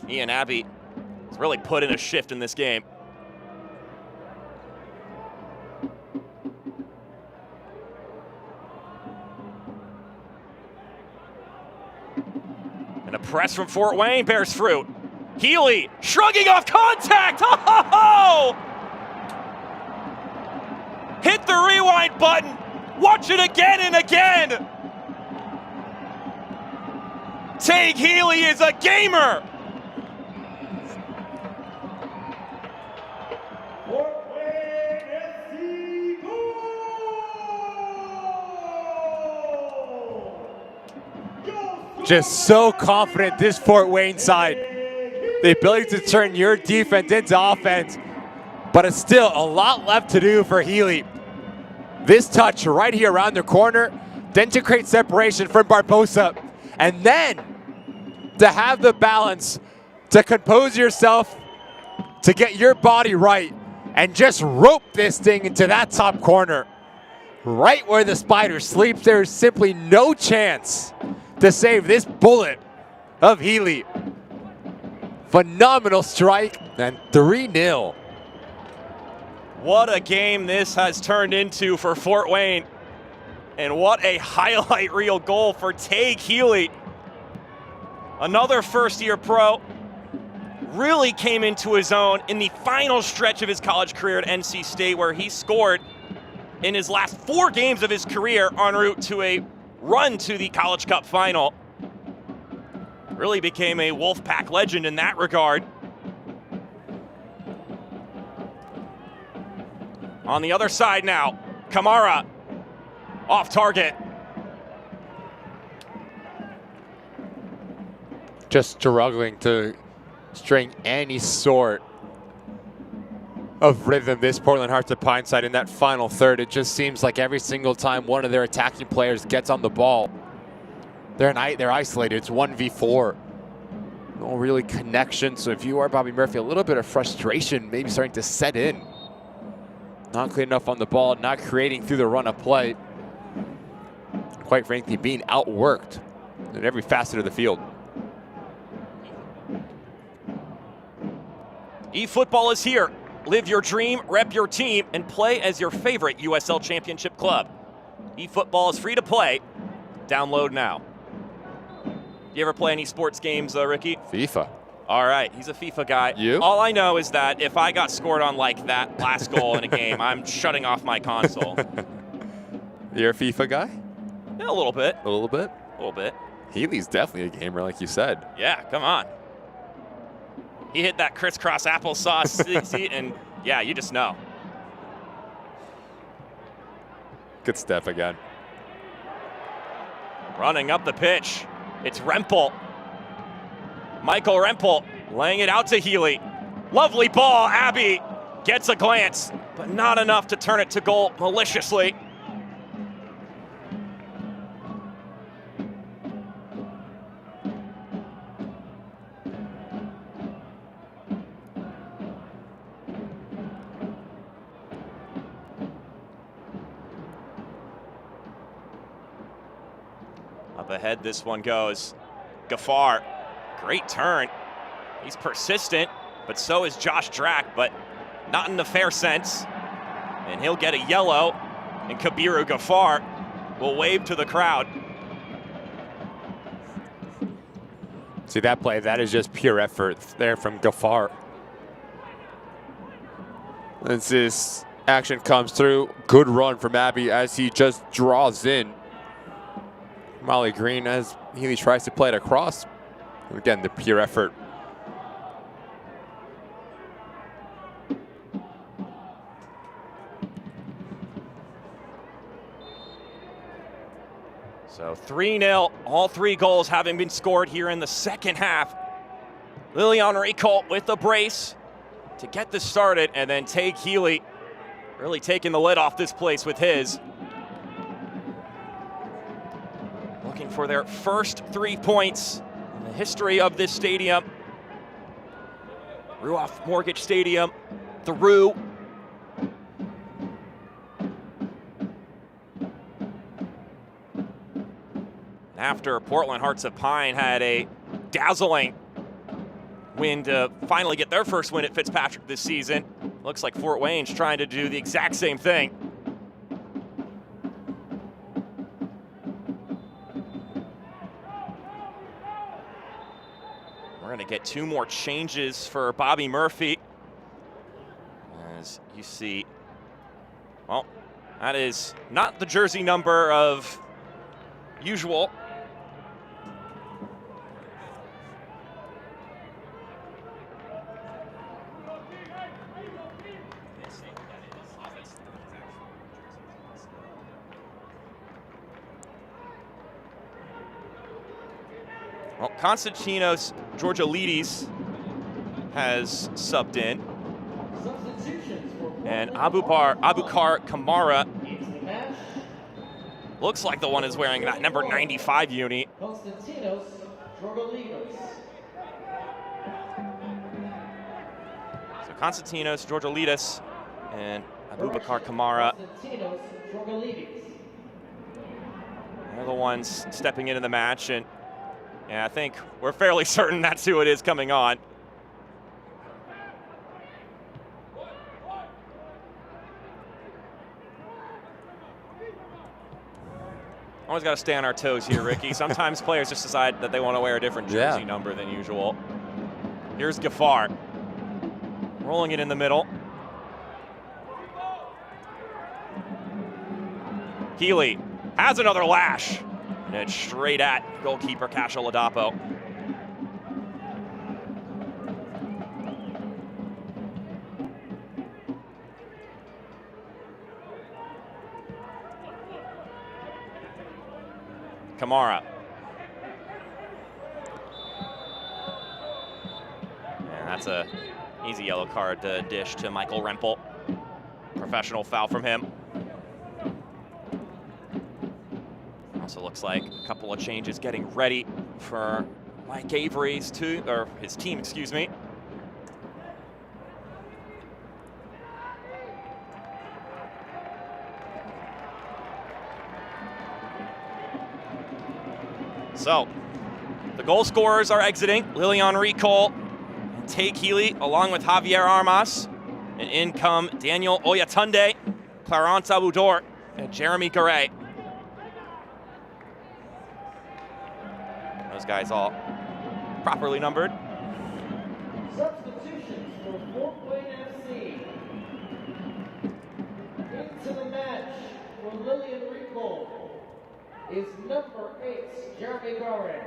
Ian Abbey has really put in a shift in this game. And a press from Fort Wayne bears fruit. Healey shrugging off contact. Oh! Hit the rewind button. Watch it again and again. Tague Healey is a gamer. Just so confident, this Fort Wayne side. The ability to turn your defense into offense, but it's still a lot left to do for Healey. This touch right here around the corner, then to create separation from Barbosa, and then to have the balance to compose yourself, to get your body right, and just rope this thing into that top corner. Right where the spider sleeps, there's simply no chance to save this bullet of Healey. Phenomenal strike, and 3-0. What a game this has turned into for Fort Wayne. And what a highlight reel goal for Tague Healey. Another first-year pro. Really came into his own in the final stretch of his college career at NC State, where he scored in his last 4 games of his career en route to a run to the College Cup final. Really became a Wolfpack legend in that regard. On the other side now, Kamara off target. Just struggling to string any sort of rhythm, this Portland Hearts of Pine side in that final third. It just seems like every single time one of their attacking players gets on the ball, they're isolated. It's 1v4. No really connection. So if you are Bobby Murphy, a little bit of frustration maybe starting to set in. Not clean enough on the ball, not creating through the run of play. Quite frankly, being outworked in every facet of the field. eFootball is here. Live your dream, rep your team, and play as your favorite USL Championship club. eFootball is free to play. Download now. You ever play any sports games, Ricky? FIFA. All right, he's a FIFA guy. You? All I know is that if I got scored on like that last goal in a game, I'm shutting off my console. You're a FIFA guy? Yeah, a little bit. A little bit? A little bit. Healey's definitely a gamer, like you said. Yeah, come on. He hit that crisscross applesauce seat, and yeah, you just know. Good step again. Running up the pitch. It's Rempel. Michael Rempel laying it out to Healey. Lovely ball. Abbey gets a glance, but not enough to turn it to goal maliciously. Up ahead, this one goes. Gaffar, great turn. He's persistent, but so is Josh Drack, but not in the fair sense. And he'll get a yellow, and Kabiru Gaffar will wave to the crowd. See that play, that is just pure effort there from Gaffar. As this action comes through, good run from Abbey as he just draws in Molly Green as Healey tries to play it across. Again, the pure effort. So 3-0, all 3 goals having been scored here in the second half. Lilian Rico with the brace to get this started, and then Healey really taking the lid off this place with his. Looking for their first 3 points in the history of this stadium. Ruoff Mortgage Stadium, the Roo. After Portland Hearts of Pine had a dazzling win to finally get their first win at Fitzpatrick this season, looks like Fort Wayne's trying to do the exact same thing. We're going to get 2 more changes for Bobby Murphy. As you see, well, that is not the jersey number of usual. Well, Konstantinos Georgiolidis has subbed in. And Abubakar Kamara looks like the one is wearing that number 95 uni. Konstantinos Georgiolidis. So Konstantinos Georgiolidis and Abubakar Kamara. Konstantinos Georgiolidis. They're the ones stepping into the match, and yeah, I think we're fairly certain that's who it is coming on. Always got to stay on our toes here, Ricky. Sometimes players just decide that they want to wear a different jersey number than usual. Here's Gaffar, rolling it in the middle. Healey has another lash, and it's straight at goalkeeper Cash Oladapo. Kamara. And that's a easy yellow card to dish to Michael Rempel. Professional foul from him. Also looks like a couple of changes getting ready for Mike Avery's his team, excuse me. So, the goal scorers are exiting. Lilian Rico and Tay Healey, along with Javier Armas. And in come Daniel Oyatunde, Clarence Abudor, and Jeremy Garay. Those guys all properly numbered. Substitutions for Fort Wayne FC. Into the match for Lilian Rico is number 8, Jeremy Garay.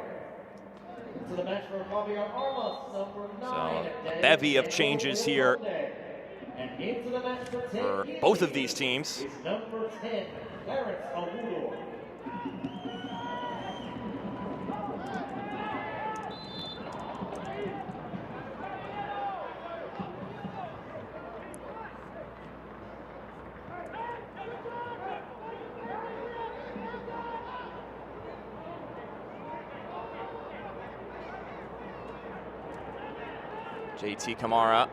Into the match for Javier Armas, number 9. So, a bevy of changes here and into the match for both of these teams. Is number 10, Clarence Abudor. JT Kamara,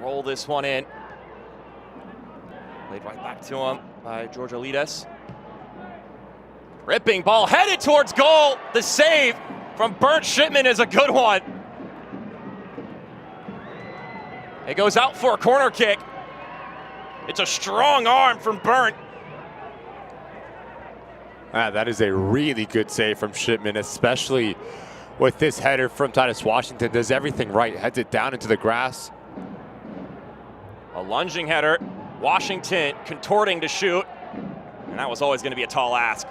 roll this one in. Played right back to him by Georgiolidis. Ripping ball headed towards goal. The save from Bernd Shipman is a good one. It goes out for a corner kick. It's a strong arm from Bernd. That is a really good save from Shipman, especially with this header from Titus Washington. Does everything right, heads it down into the grass. A lunging header, Washington contorting to shoot, and that was always going to be a tall ask.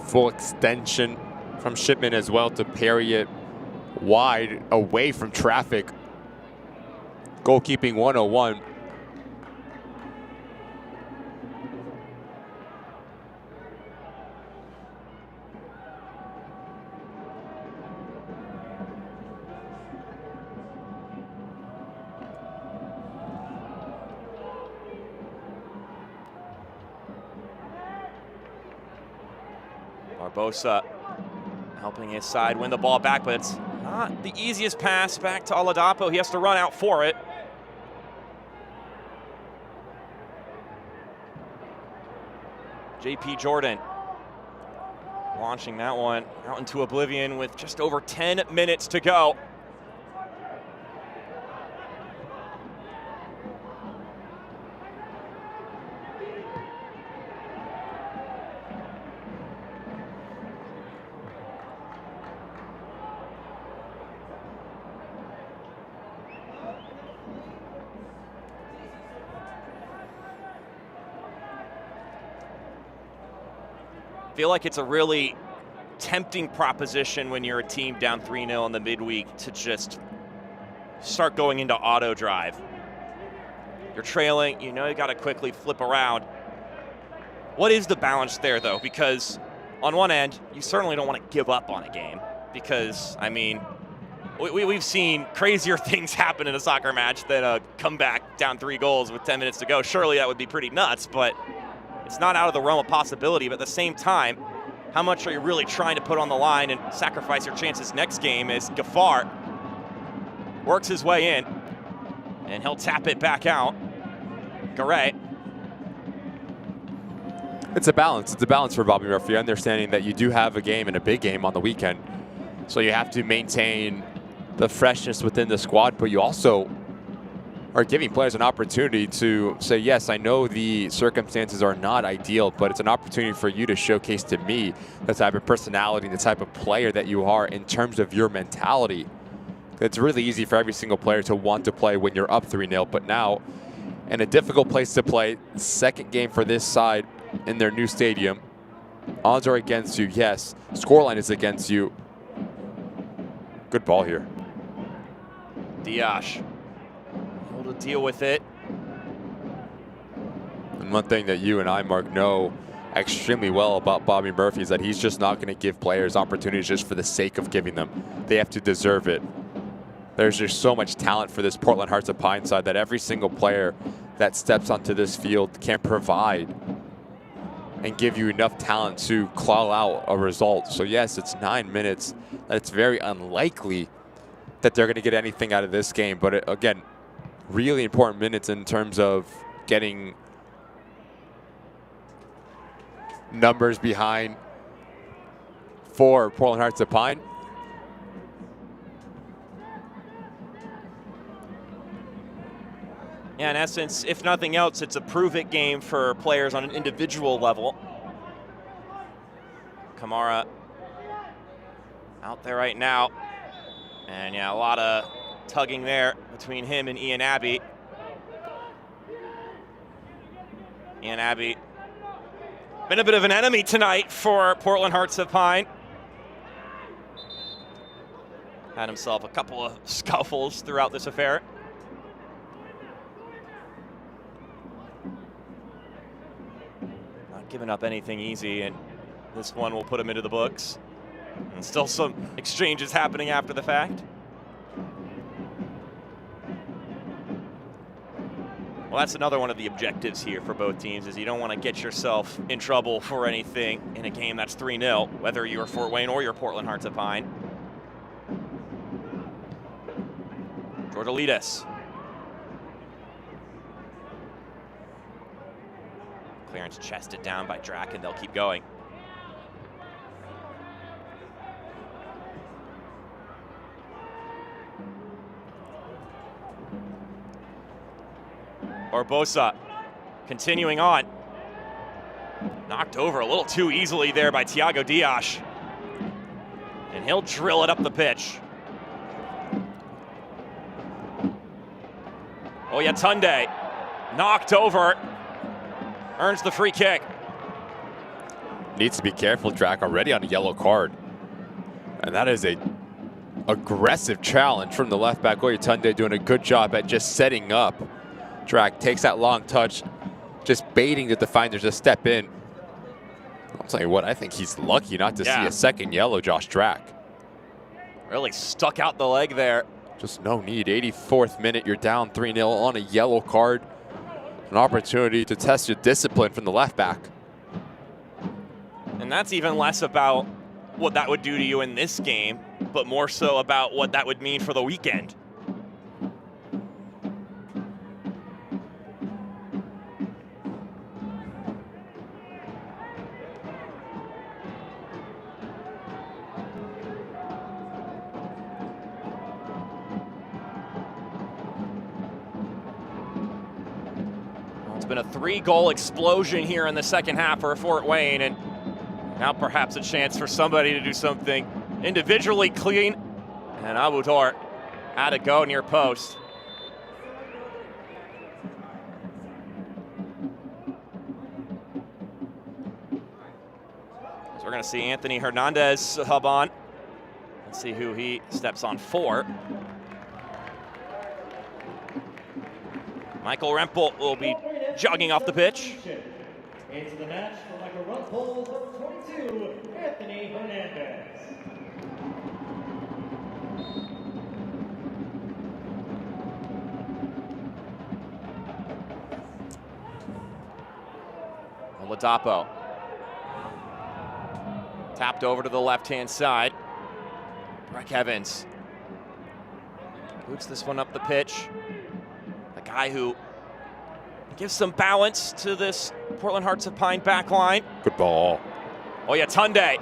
Full extension from Shipman as well to parry it wide away from traffic. Goalkeeping 101. Barbosa helping his side win the ball back, but it's not the easiest pass back to Oladapo. He has to run out for it. JP Jordan launching that one out into oblivion with just over 10 minutes to go. I feel like it's a really tempting proposition when you're a team down 3-0 in the midweek to just start going into auto drive. You're trailing, you know you got to quickly flip around. What is the balance there, though? Because on one end, you certainly don't want to give up on a game because, I mean, we've seen crazier things happen in a soccer match than a comeback down 3 goals with 10 minutes to go. Surely that would be pretty nuts, but it's not out of the realm of possibility. But at the same time, how much are you really trying to put on the line and sacrifice your chances next game as Gafar works his way in, and he'll tap it back out. Garay. It's a balance. It's a balance for Bobby Murphy, understanding that you do have a game and a big game on the weekend. So you have to maintain the freshness within the squad, but you also are giving players an opportunity to say, yes, I know the circumstances are not ideal, but it's an opportunity for you to showcase to me the type of personality, the type of player that you are in terms of your mentality. It's really easy for every single player to want to play when you're up 3-0, but now in a difficult place to play, second game for this side in their new stadium. Odds are against you, yes. Scoreline is against you. Good ball here. Diash able to deal with it. And one thing that you and I, Mark, know extremely well about Bobby Murphy is that he's just not going to give players opportunities just for the sake of giving them. They have to deserve it. There's just so much talent for this Portland Hearts of Pine side that every single player that steps onto this field can provide and give you enough talent to claw out a result. So yes, it's 9 minutes. It's very unlikely that they're going to get anything out of this game. But again, really important minutes in terms of getting numbers behind for Portland Hearts of Pine. Yeah, in essence, if nothing else, it's a prove-it game for players on an individual level. Kamara out there right now. And yeah, a lot of tugging there between him and Ian Abbey. Ian Abbey, been a bit of an enemy tonight for Portland Hearts of Pine. Had himself a couple of scuffles throughout this affair. Not giving up anything easy, and this one will put him into the books. And still some exchanges happening after the fact. Well, that's another one of the objectives here for both teams, is you don't want to get yourself in trouble for anything in a game that's 3-0, whether you're Fort Wayne or you're Portland Hearts of Pine. Georgalides. Clearance chested down by Drac, and they'll keep going. Barbosa continuing on. Knocked over a little too easily there by Thiago Dias. And he'll drill it up the pitch. Oyatunde knocked over. Earns the free kick. Needs to be careful, Drac, already on a yellow card. And that is a aggressive challenge from the left back. Oyatunde doing a good job at just setting up. Drac takes that long touch, just baiting the defenders to step in. I'll tell you what, I think he's lucky not to see a second yellow, Josh Drac. Really stuck out the leg there. Just no need. 84th minute, you're down 3-0 on a yellow card. An opportunity to test your discipline from the left back. And And that's even less about what that would do to you in this game, but more so about what that would mean for the weekend. It's been a 3-goal explosion here in the second half for Fort Wayne, and now perhaps a chance for somebody to do something individually clean. And Abudor had to go near post. So we're going to see Anthony Hernandez hub on. Let's see who he steps on for. Michael Rempel will be jogging off the pitch. Into the match for Michael Rempel, number 22, Anthony Hernandez. Oladapo. Tapped over to the left-hand side. Breck Evans boots this one up the pitch. A guy who gives some balance to this Portland Hearts of Pine back line. Good ball. Oh yeah, Tunde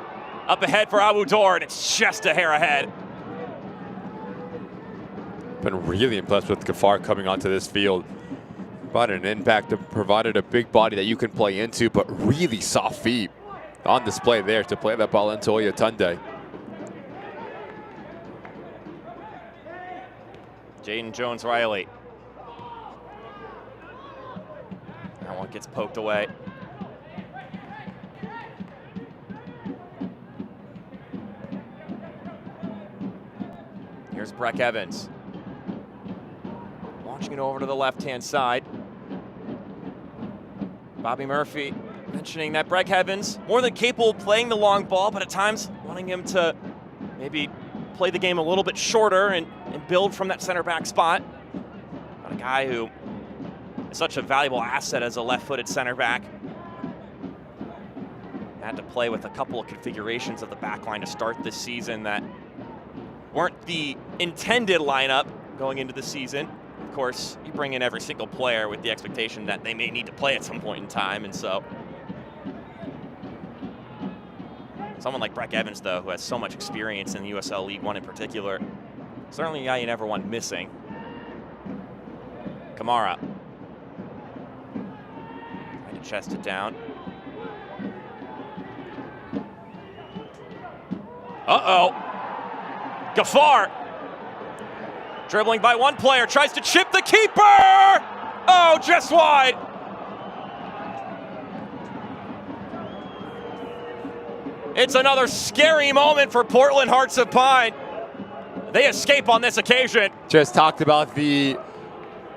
up ahead for Abudor, and it's just a hair ahead. Been really impressed with Gafar coming onto this field. Provided an impact, provided a big body that you can play into, but really soft feet on display there to play that ball into Oyatunde. Jaden Jones-Riley. That one gets poked away. Here's Breck Evans. Launching it over to the left-hand side. Bobby Murphy mentioning that Breck Evans, more than capable of playing the long ball, but at times wanting him to maybe play the game a little bit shorter and build from that center back spot. But a guy who is such a valuable asset as a left-footed center back. Had to play with a couple of configurations of the back line to start this season that weren't the intended lineup going into the season. Of course, you bring in every single player with the expectation that they may need to play at some point in time, and so someone like Breck Evans, though, who has so much experience in the USL League One in particular, certainly a guy you never want missing. Kamara. Trying to chest it down. Uh-oh. Gafar. Dribbling by one player, tries to chip the keeper! Oh, just wide. It's another scary moment for Portland Hearts of Pine. They escape on this occasion. Just talked about the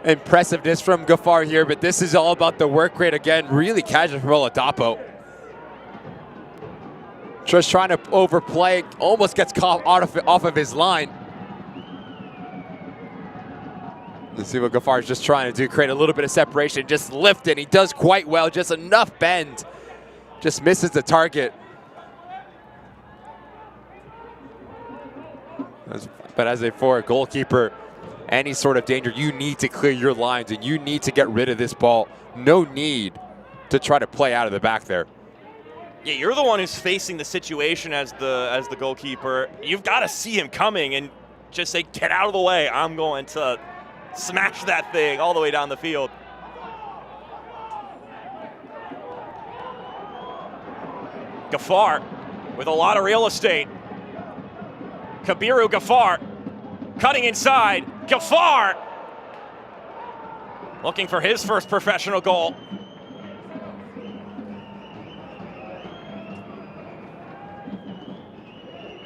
impressiveness from Gafar here, but this is all about the work rate again. Really casual from Oladapo. Just trying to overplay, almost gets caught off of his line. Let's see what Gafar's just trying to do, create a little bit of separation, just lift it. He does quite well, just enough bend. Just misses the target. But as a forward goalkeeper, any sort of danger, you need to clear your lines and you need to get rid of this ball. No need to try to play out of the back there. Yeah, you're the one who's facing the situation as the goalkeeper. You've got to see him coming and just say, get out of the way. I'm going to smash that thing all the way down the field. Gafar with a lot of real estate. Kabiru Gafar cutting inside. Gafar looking for his first professional goal.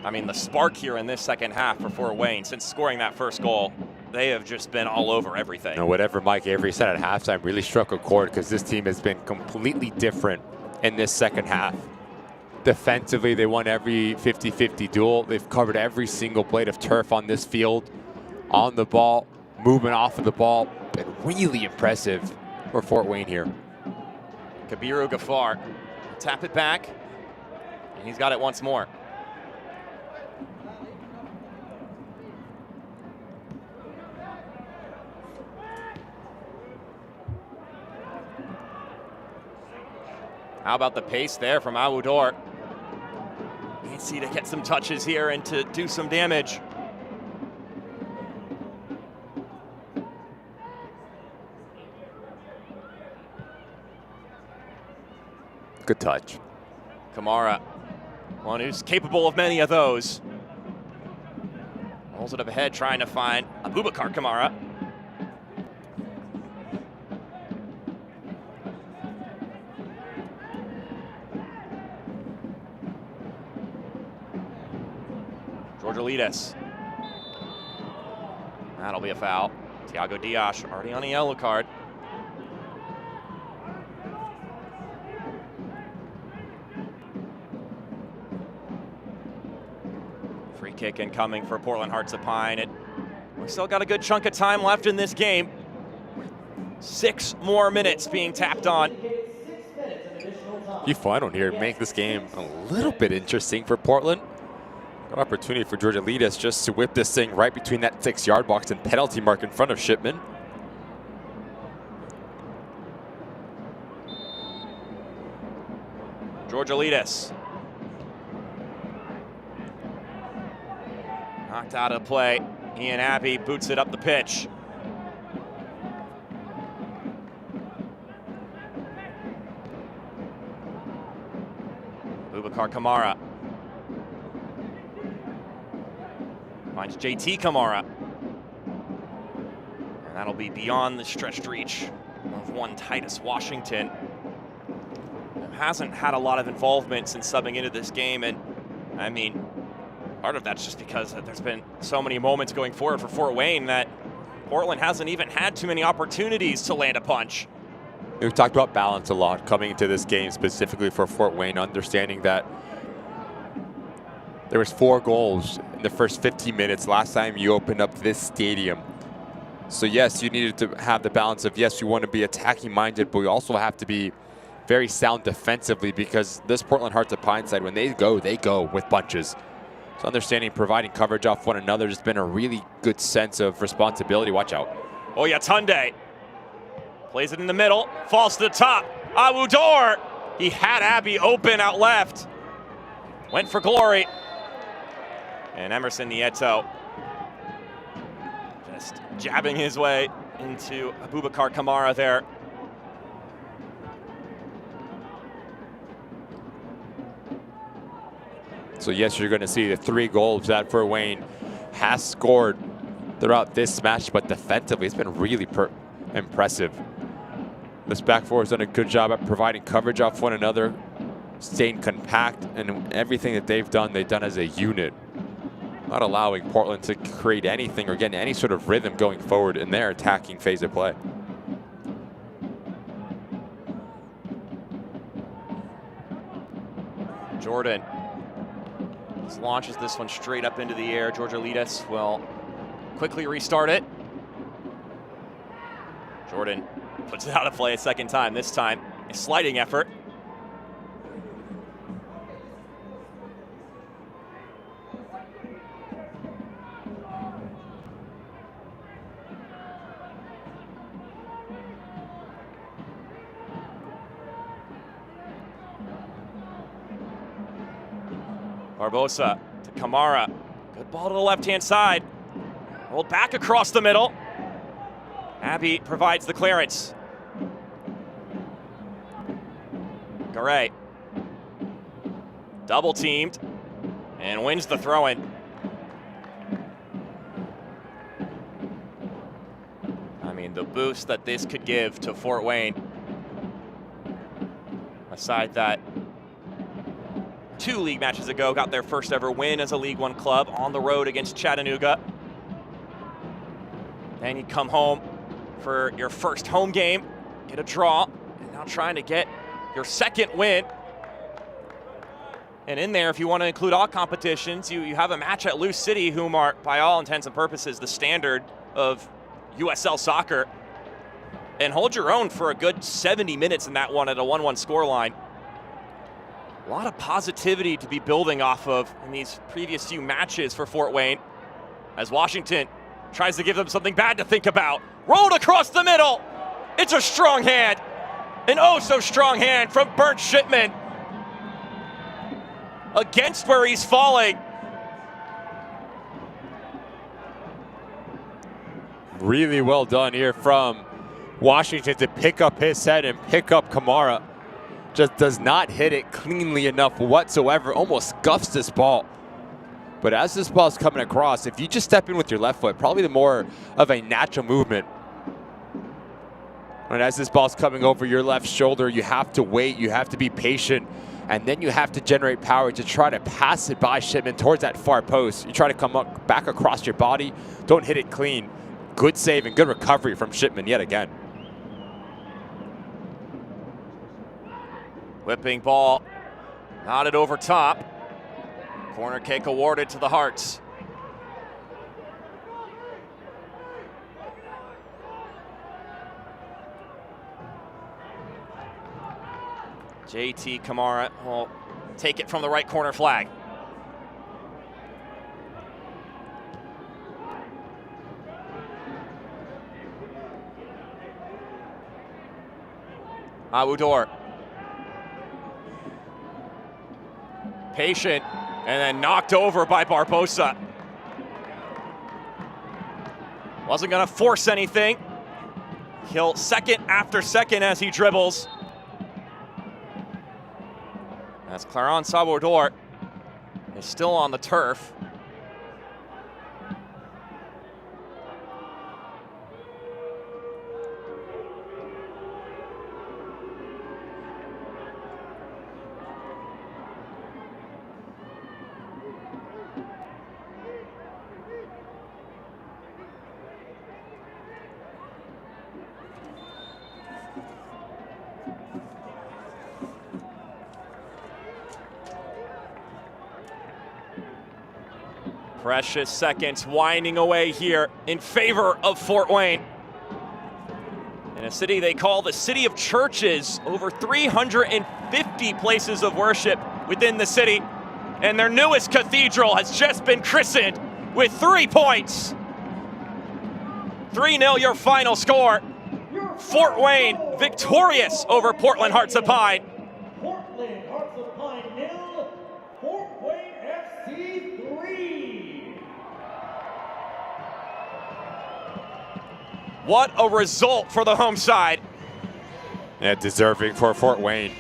I mean, the spark here in this second half for Fort Wayne, since scoring that first goal, they have just been all over everything. And whatever Mike Avery said at halftime really struck a chord, because this team has been completely different in this second half. Defensively, they won every 50-50 duel. They've covered every single blade of turf on this field. On the ball, movement off of the ball. Been really impressive for Fort Wayne here. Kabiru Gafar, tap it back. And he's got it once more. How about the pace there from Awudor? Needs to get some touches here and to do some damage. Good touch. Kamara, one who's capable of many of those. Rolls it up ahead, trying to find Abubakar Kamara. Georgialides. That'll be a foul. Thiago Dias already on a yellow card. Free kick incoming for Portland Hearts of Pine. We still got a good chunk of time left in this game. 6 more minutes being tapped on. Be final here, make this game a little bit interesting for Portland. Good opportunity for Georgialides just to whip this thing right between that 6-yard box and penalty mark in front of Shipman. Georgialides. Knocked out of play. Ian Abbey boots it up the pitch. Abubakar Kamara. Finds JT Kamara. And that'll be beyond the stretched reach of one Titus Washington. Who hasn't had a lot of involvement since subbing into this game. And I mean, part of that's just because there's been so many moments going forward for Fort Wayne that Portland hasn't even had too many opportunities to land a punch. We've talked about balance a lot coming into this game, specifically for Fort Wayne, understanding that there was 4 goals in the first 15 minutes last time you opened up this stadium. So yes, you needed to have the balance of, yes, you want to be attacking minded, but we also have to be very sound defensively, because this Portland Hearts of Pine side, when they go with punches. So understanding, providing coverage off one another, has been a really good sense of responsibility. Watch out. Oyatunde plays it in the middle, falls to the top. Awudor, he had Abbey open out left. Went for glory. And Emerson Nieto just jabbing his way into Abubakar Kamara there. So yes, you're going to see the 3 goals that Fort Wayne has scored throughout this match, but defensively it's been really impressive. This back four has done a good job at providing coverage off one another, staying compact, and everything that they've done as a unit. Not allowing Portland to create anything or get any sort of rhythm going forward in their attacking phase of play. Jordan launches this one straight up into the air. Georgialides will quickly restart it. Jordan puts it out of play a second time. This time, a sliding effort. Barbosa to Kamara. Good ball to the left-hand side. Rolled back across the middle. Abbey provides the clearance. Garay. Double teamed and wins the throw-in. I mean, the boost that this could give to Fort Wayne. Aside that 2 league matches ago got their first ever win as a League One club on the road against Chattanooga. Then you come home for your first home game, get a draw, and now trying to get your 2nd win. And in there, if you want to include all competitions, you have a match at Lou City, whom are, by all intents and purposes, the standard of USL soccer, and hold your own for a good 70 minutes in that one at a 1-1 scoreline. A lot of positivity to be building off of in these previous few matches for Fort Wayne, as Washington tries to give them something bad to think about. Rolled across the middle. It's a strong hand. An oh so strong hand from Bernd Shipman. Against where he's falling. Really well done here from Washington to pick up his head and pick up Kamara. Just does not hit it cleanly enough whatsoever. Almost scuffs this ball. But as this ball's coming across, if you just step in with your left foot, probably the more of a natural movement. And as this ball's coming over your left shoulder, you have to wait, you have to be patient, and then you have to generate power to try to pass it by Shipman towards that far post. You try to come up back across your body, don't hit it clean. Good save and good recovery from Shipman yet again. Whipping ball, nodded over top. Corner kick awarded to the Hearts. JT Kamara will take it from the right corner flag. Awudor. Patient, and then knocked over by Barbosa. Wasn't gonna force anything. He'll second after second as he dribbles. As Clarence Awudor is still on the turf. Precious seconds winding away here in favor of Fort Wayne. In a city they call the City of Churches, over 350 places of worship within the city. And their newest cathedral has just been christened with 3 points. 3-0 your final score. Fort Wayne victorious over Portland Hearts of Pine. Portland Hearts of Pine 0, Fort Wayne FC 3. What a result for the home side. Yeah, deserving for Fort Wayne.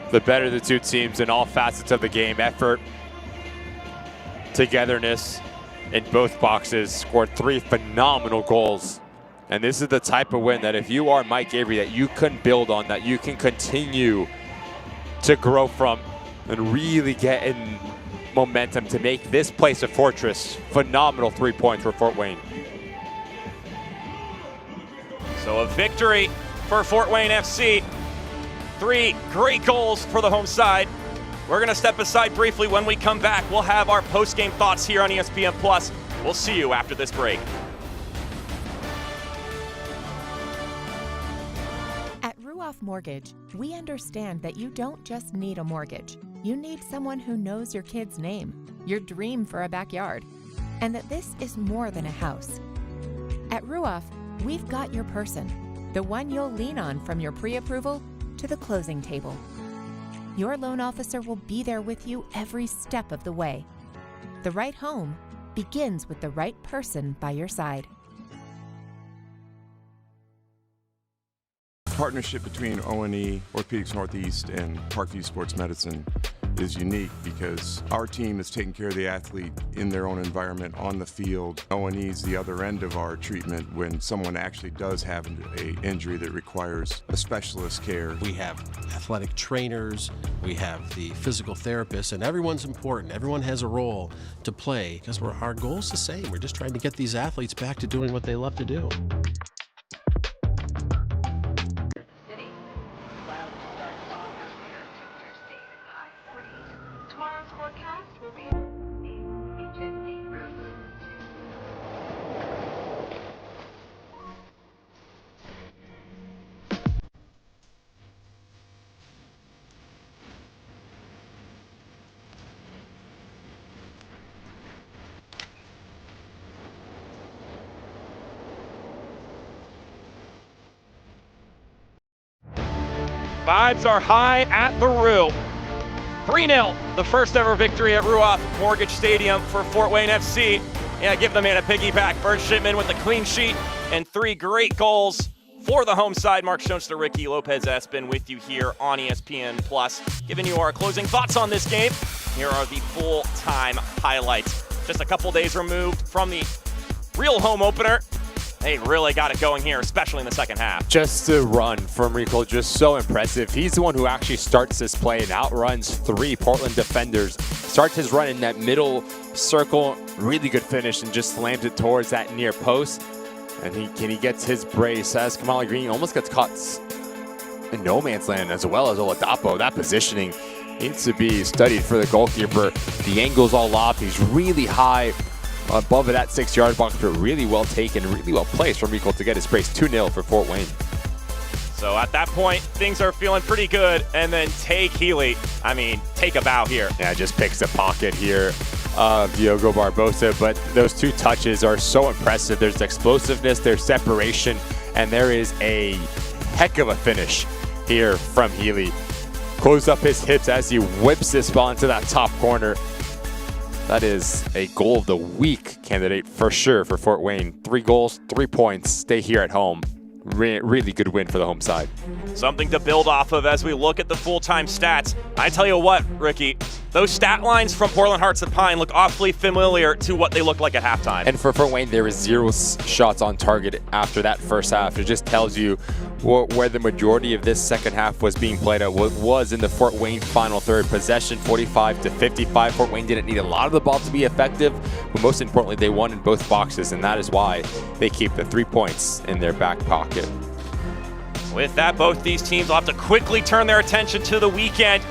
The better of the two teams in all facets of the game. Effort, togetherness in both boxes. Scored 3 phenomenal goals. And this is the type of win that if you are Mike Avery, that you can build on, that you can continue to grow from and really get in momentum to make this place a fortress. Phenomenal 3 points for Fort Wayne. So a victory for Fort Wayne FC. 3 great goals for the home side. We're going to step aside briefly. When we come back, we'll have our post-game thoughts here on ESPN Plus. We'll see you after this break. At Ruoff Mortgage, we understand that you don't just need a mortgage. You need someone who knows your kid's name, your dream for a backyard, and that this is more than a house. At Ruoff, we've got your person, the one you'll lean on from your pre-approval to the closing table. Your loan officer will be there with you every step of the way. The right home begins with the right person by your side. Partnership between O&E, Orthopedics Northeast, and Parkview Sports Medicine is unique because our team is taking care of the athlete in their own environment on the field. O&E is the other end of our treatment when someone actually does have an injury that requires a specialist care. We have athletic trainers, we have the physical therapists, and everyone's important. Everyone has a role to play because our goal is the same. We're just trying to get these athletes back to doing what they love to do. Vibes are high at the Roo. 3-0, the first ever victory at Ruoff Mortgage Stadium for Fort Wayne FC. Yeah, give the man a piggyback. Bert Shipman with the clean sheet and 3 great goals for the home side. Mark Schoenster, Ricky Lopez-Espin with you here on ESPN Plus, giving you our closing thoughts on this game. Here are the full-time highlights. Just a couple days removed from the real home opener. They really got it going here, especially in the second half. Just the run from Rico, just so impressive. He's the one who actually starts this play and outruns 3 Portland defenders. Starts his run in that middle circle, really good finish, and just slams it towards that near post. And he gets his brace as Kamala Green almost gets caught in no man's land, as well as Oladapo. That positioning needs to be studied for the goalkeeper. The angle's all off. He's really high above that 6-yard box, but really well taken, really well placed from Rico to get his brace. 2-0 for Fort Wayne. So at that point, things are feeling pretty good. And then take Healey, take a bow here. Yeah, just picks the pocket here of Diogo Barbosa, but those 2 touches are so impressive. There's explosiveness, there's separation, and there is a heck of a finish here from Healey. Closed up his hips as he whips this ball into that top corner. That is a goal of the week candidate for sure for Fort Wayne. 3 goals, 3 points, stay here at home. Really good win for the home side. Something to build off of as we look at the full-time stats. I tell you what, Ricky, those stat lines from Portland Hearts of Pine look awfully familiar to what they looked like at halftime. And for Fort Wayne, there was 0 shots on target after that first half. It just tells you where the majority of this second half was being played at. What was in the Fort Wayne final third. Possession 45-55. Fort Wayne didn't need a lot of the ball to be effective, but most importantly, they won in both boxes, and that is why they keep the 3 points in their back pocket. With that, both these teams will have to quickly turn their attention to the weekend.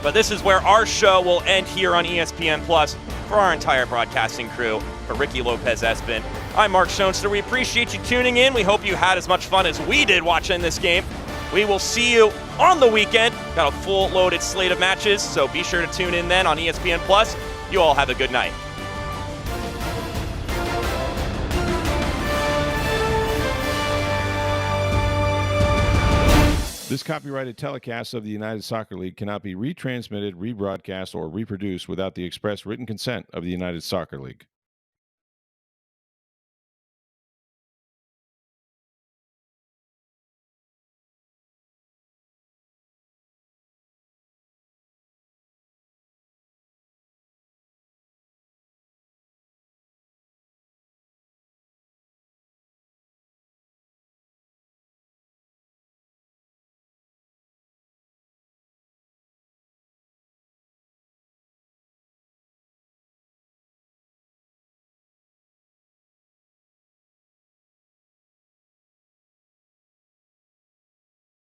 But this is where our show will end here on ESPN Plus. For our entire broadcasting crew, for Ricky Lopez-Espin, I'm Mark Schoenster. We appreciate you tuning in. We hope you had as much fun as we did watching this game. We will see you on the weekend. Got a full loaded slate of matches, so be sure to tune in then on ESPN Plus. You all have a good night. This copyrighted telecast of the United Soccer League cannot be retransmitted, rebroadcast, or reproduced without the express written consent of the United Soccer League.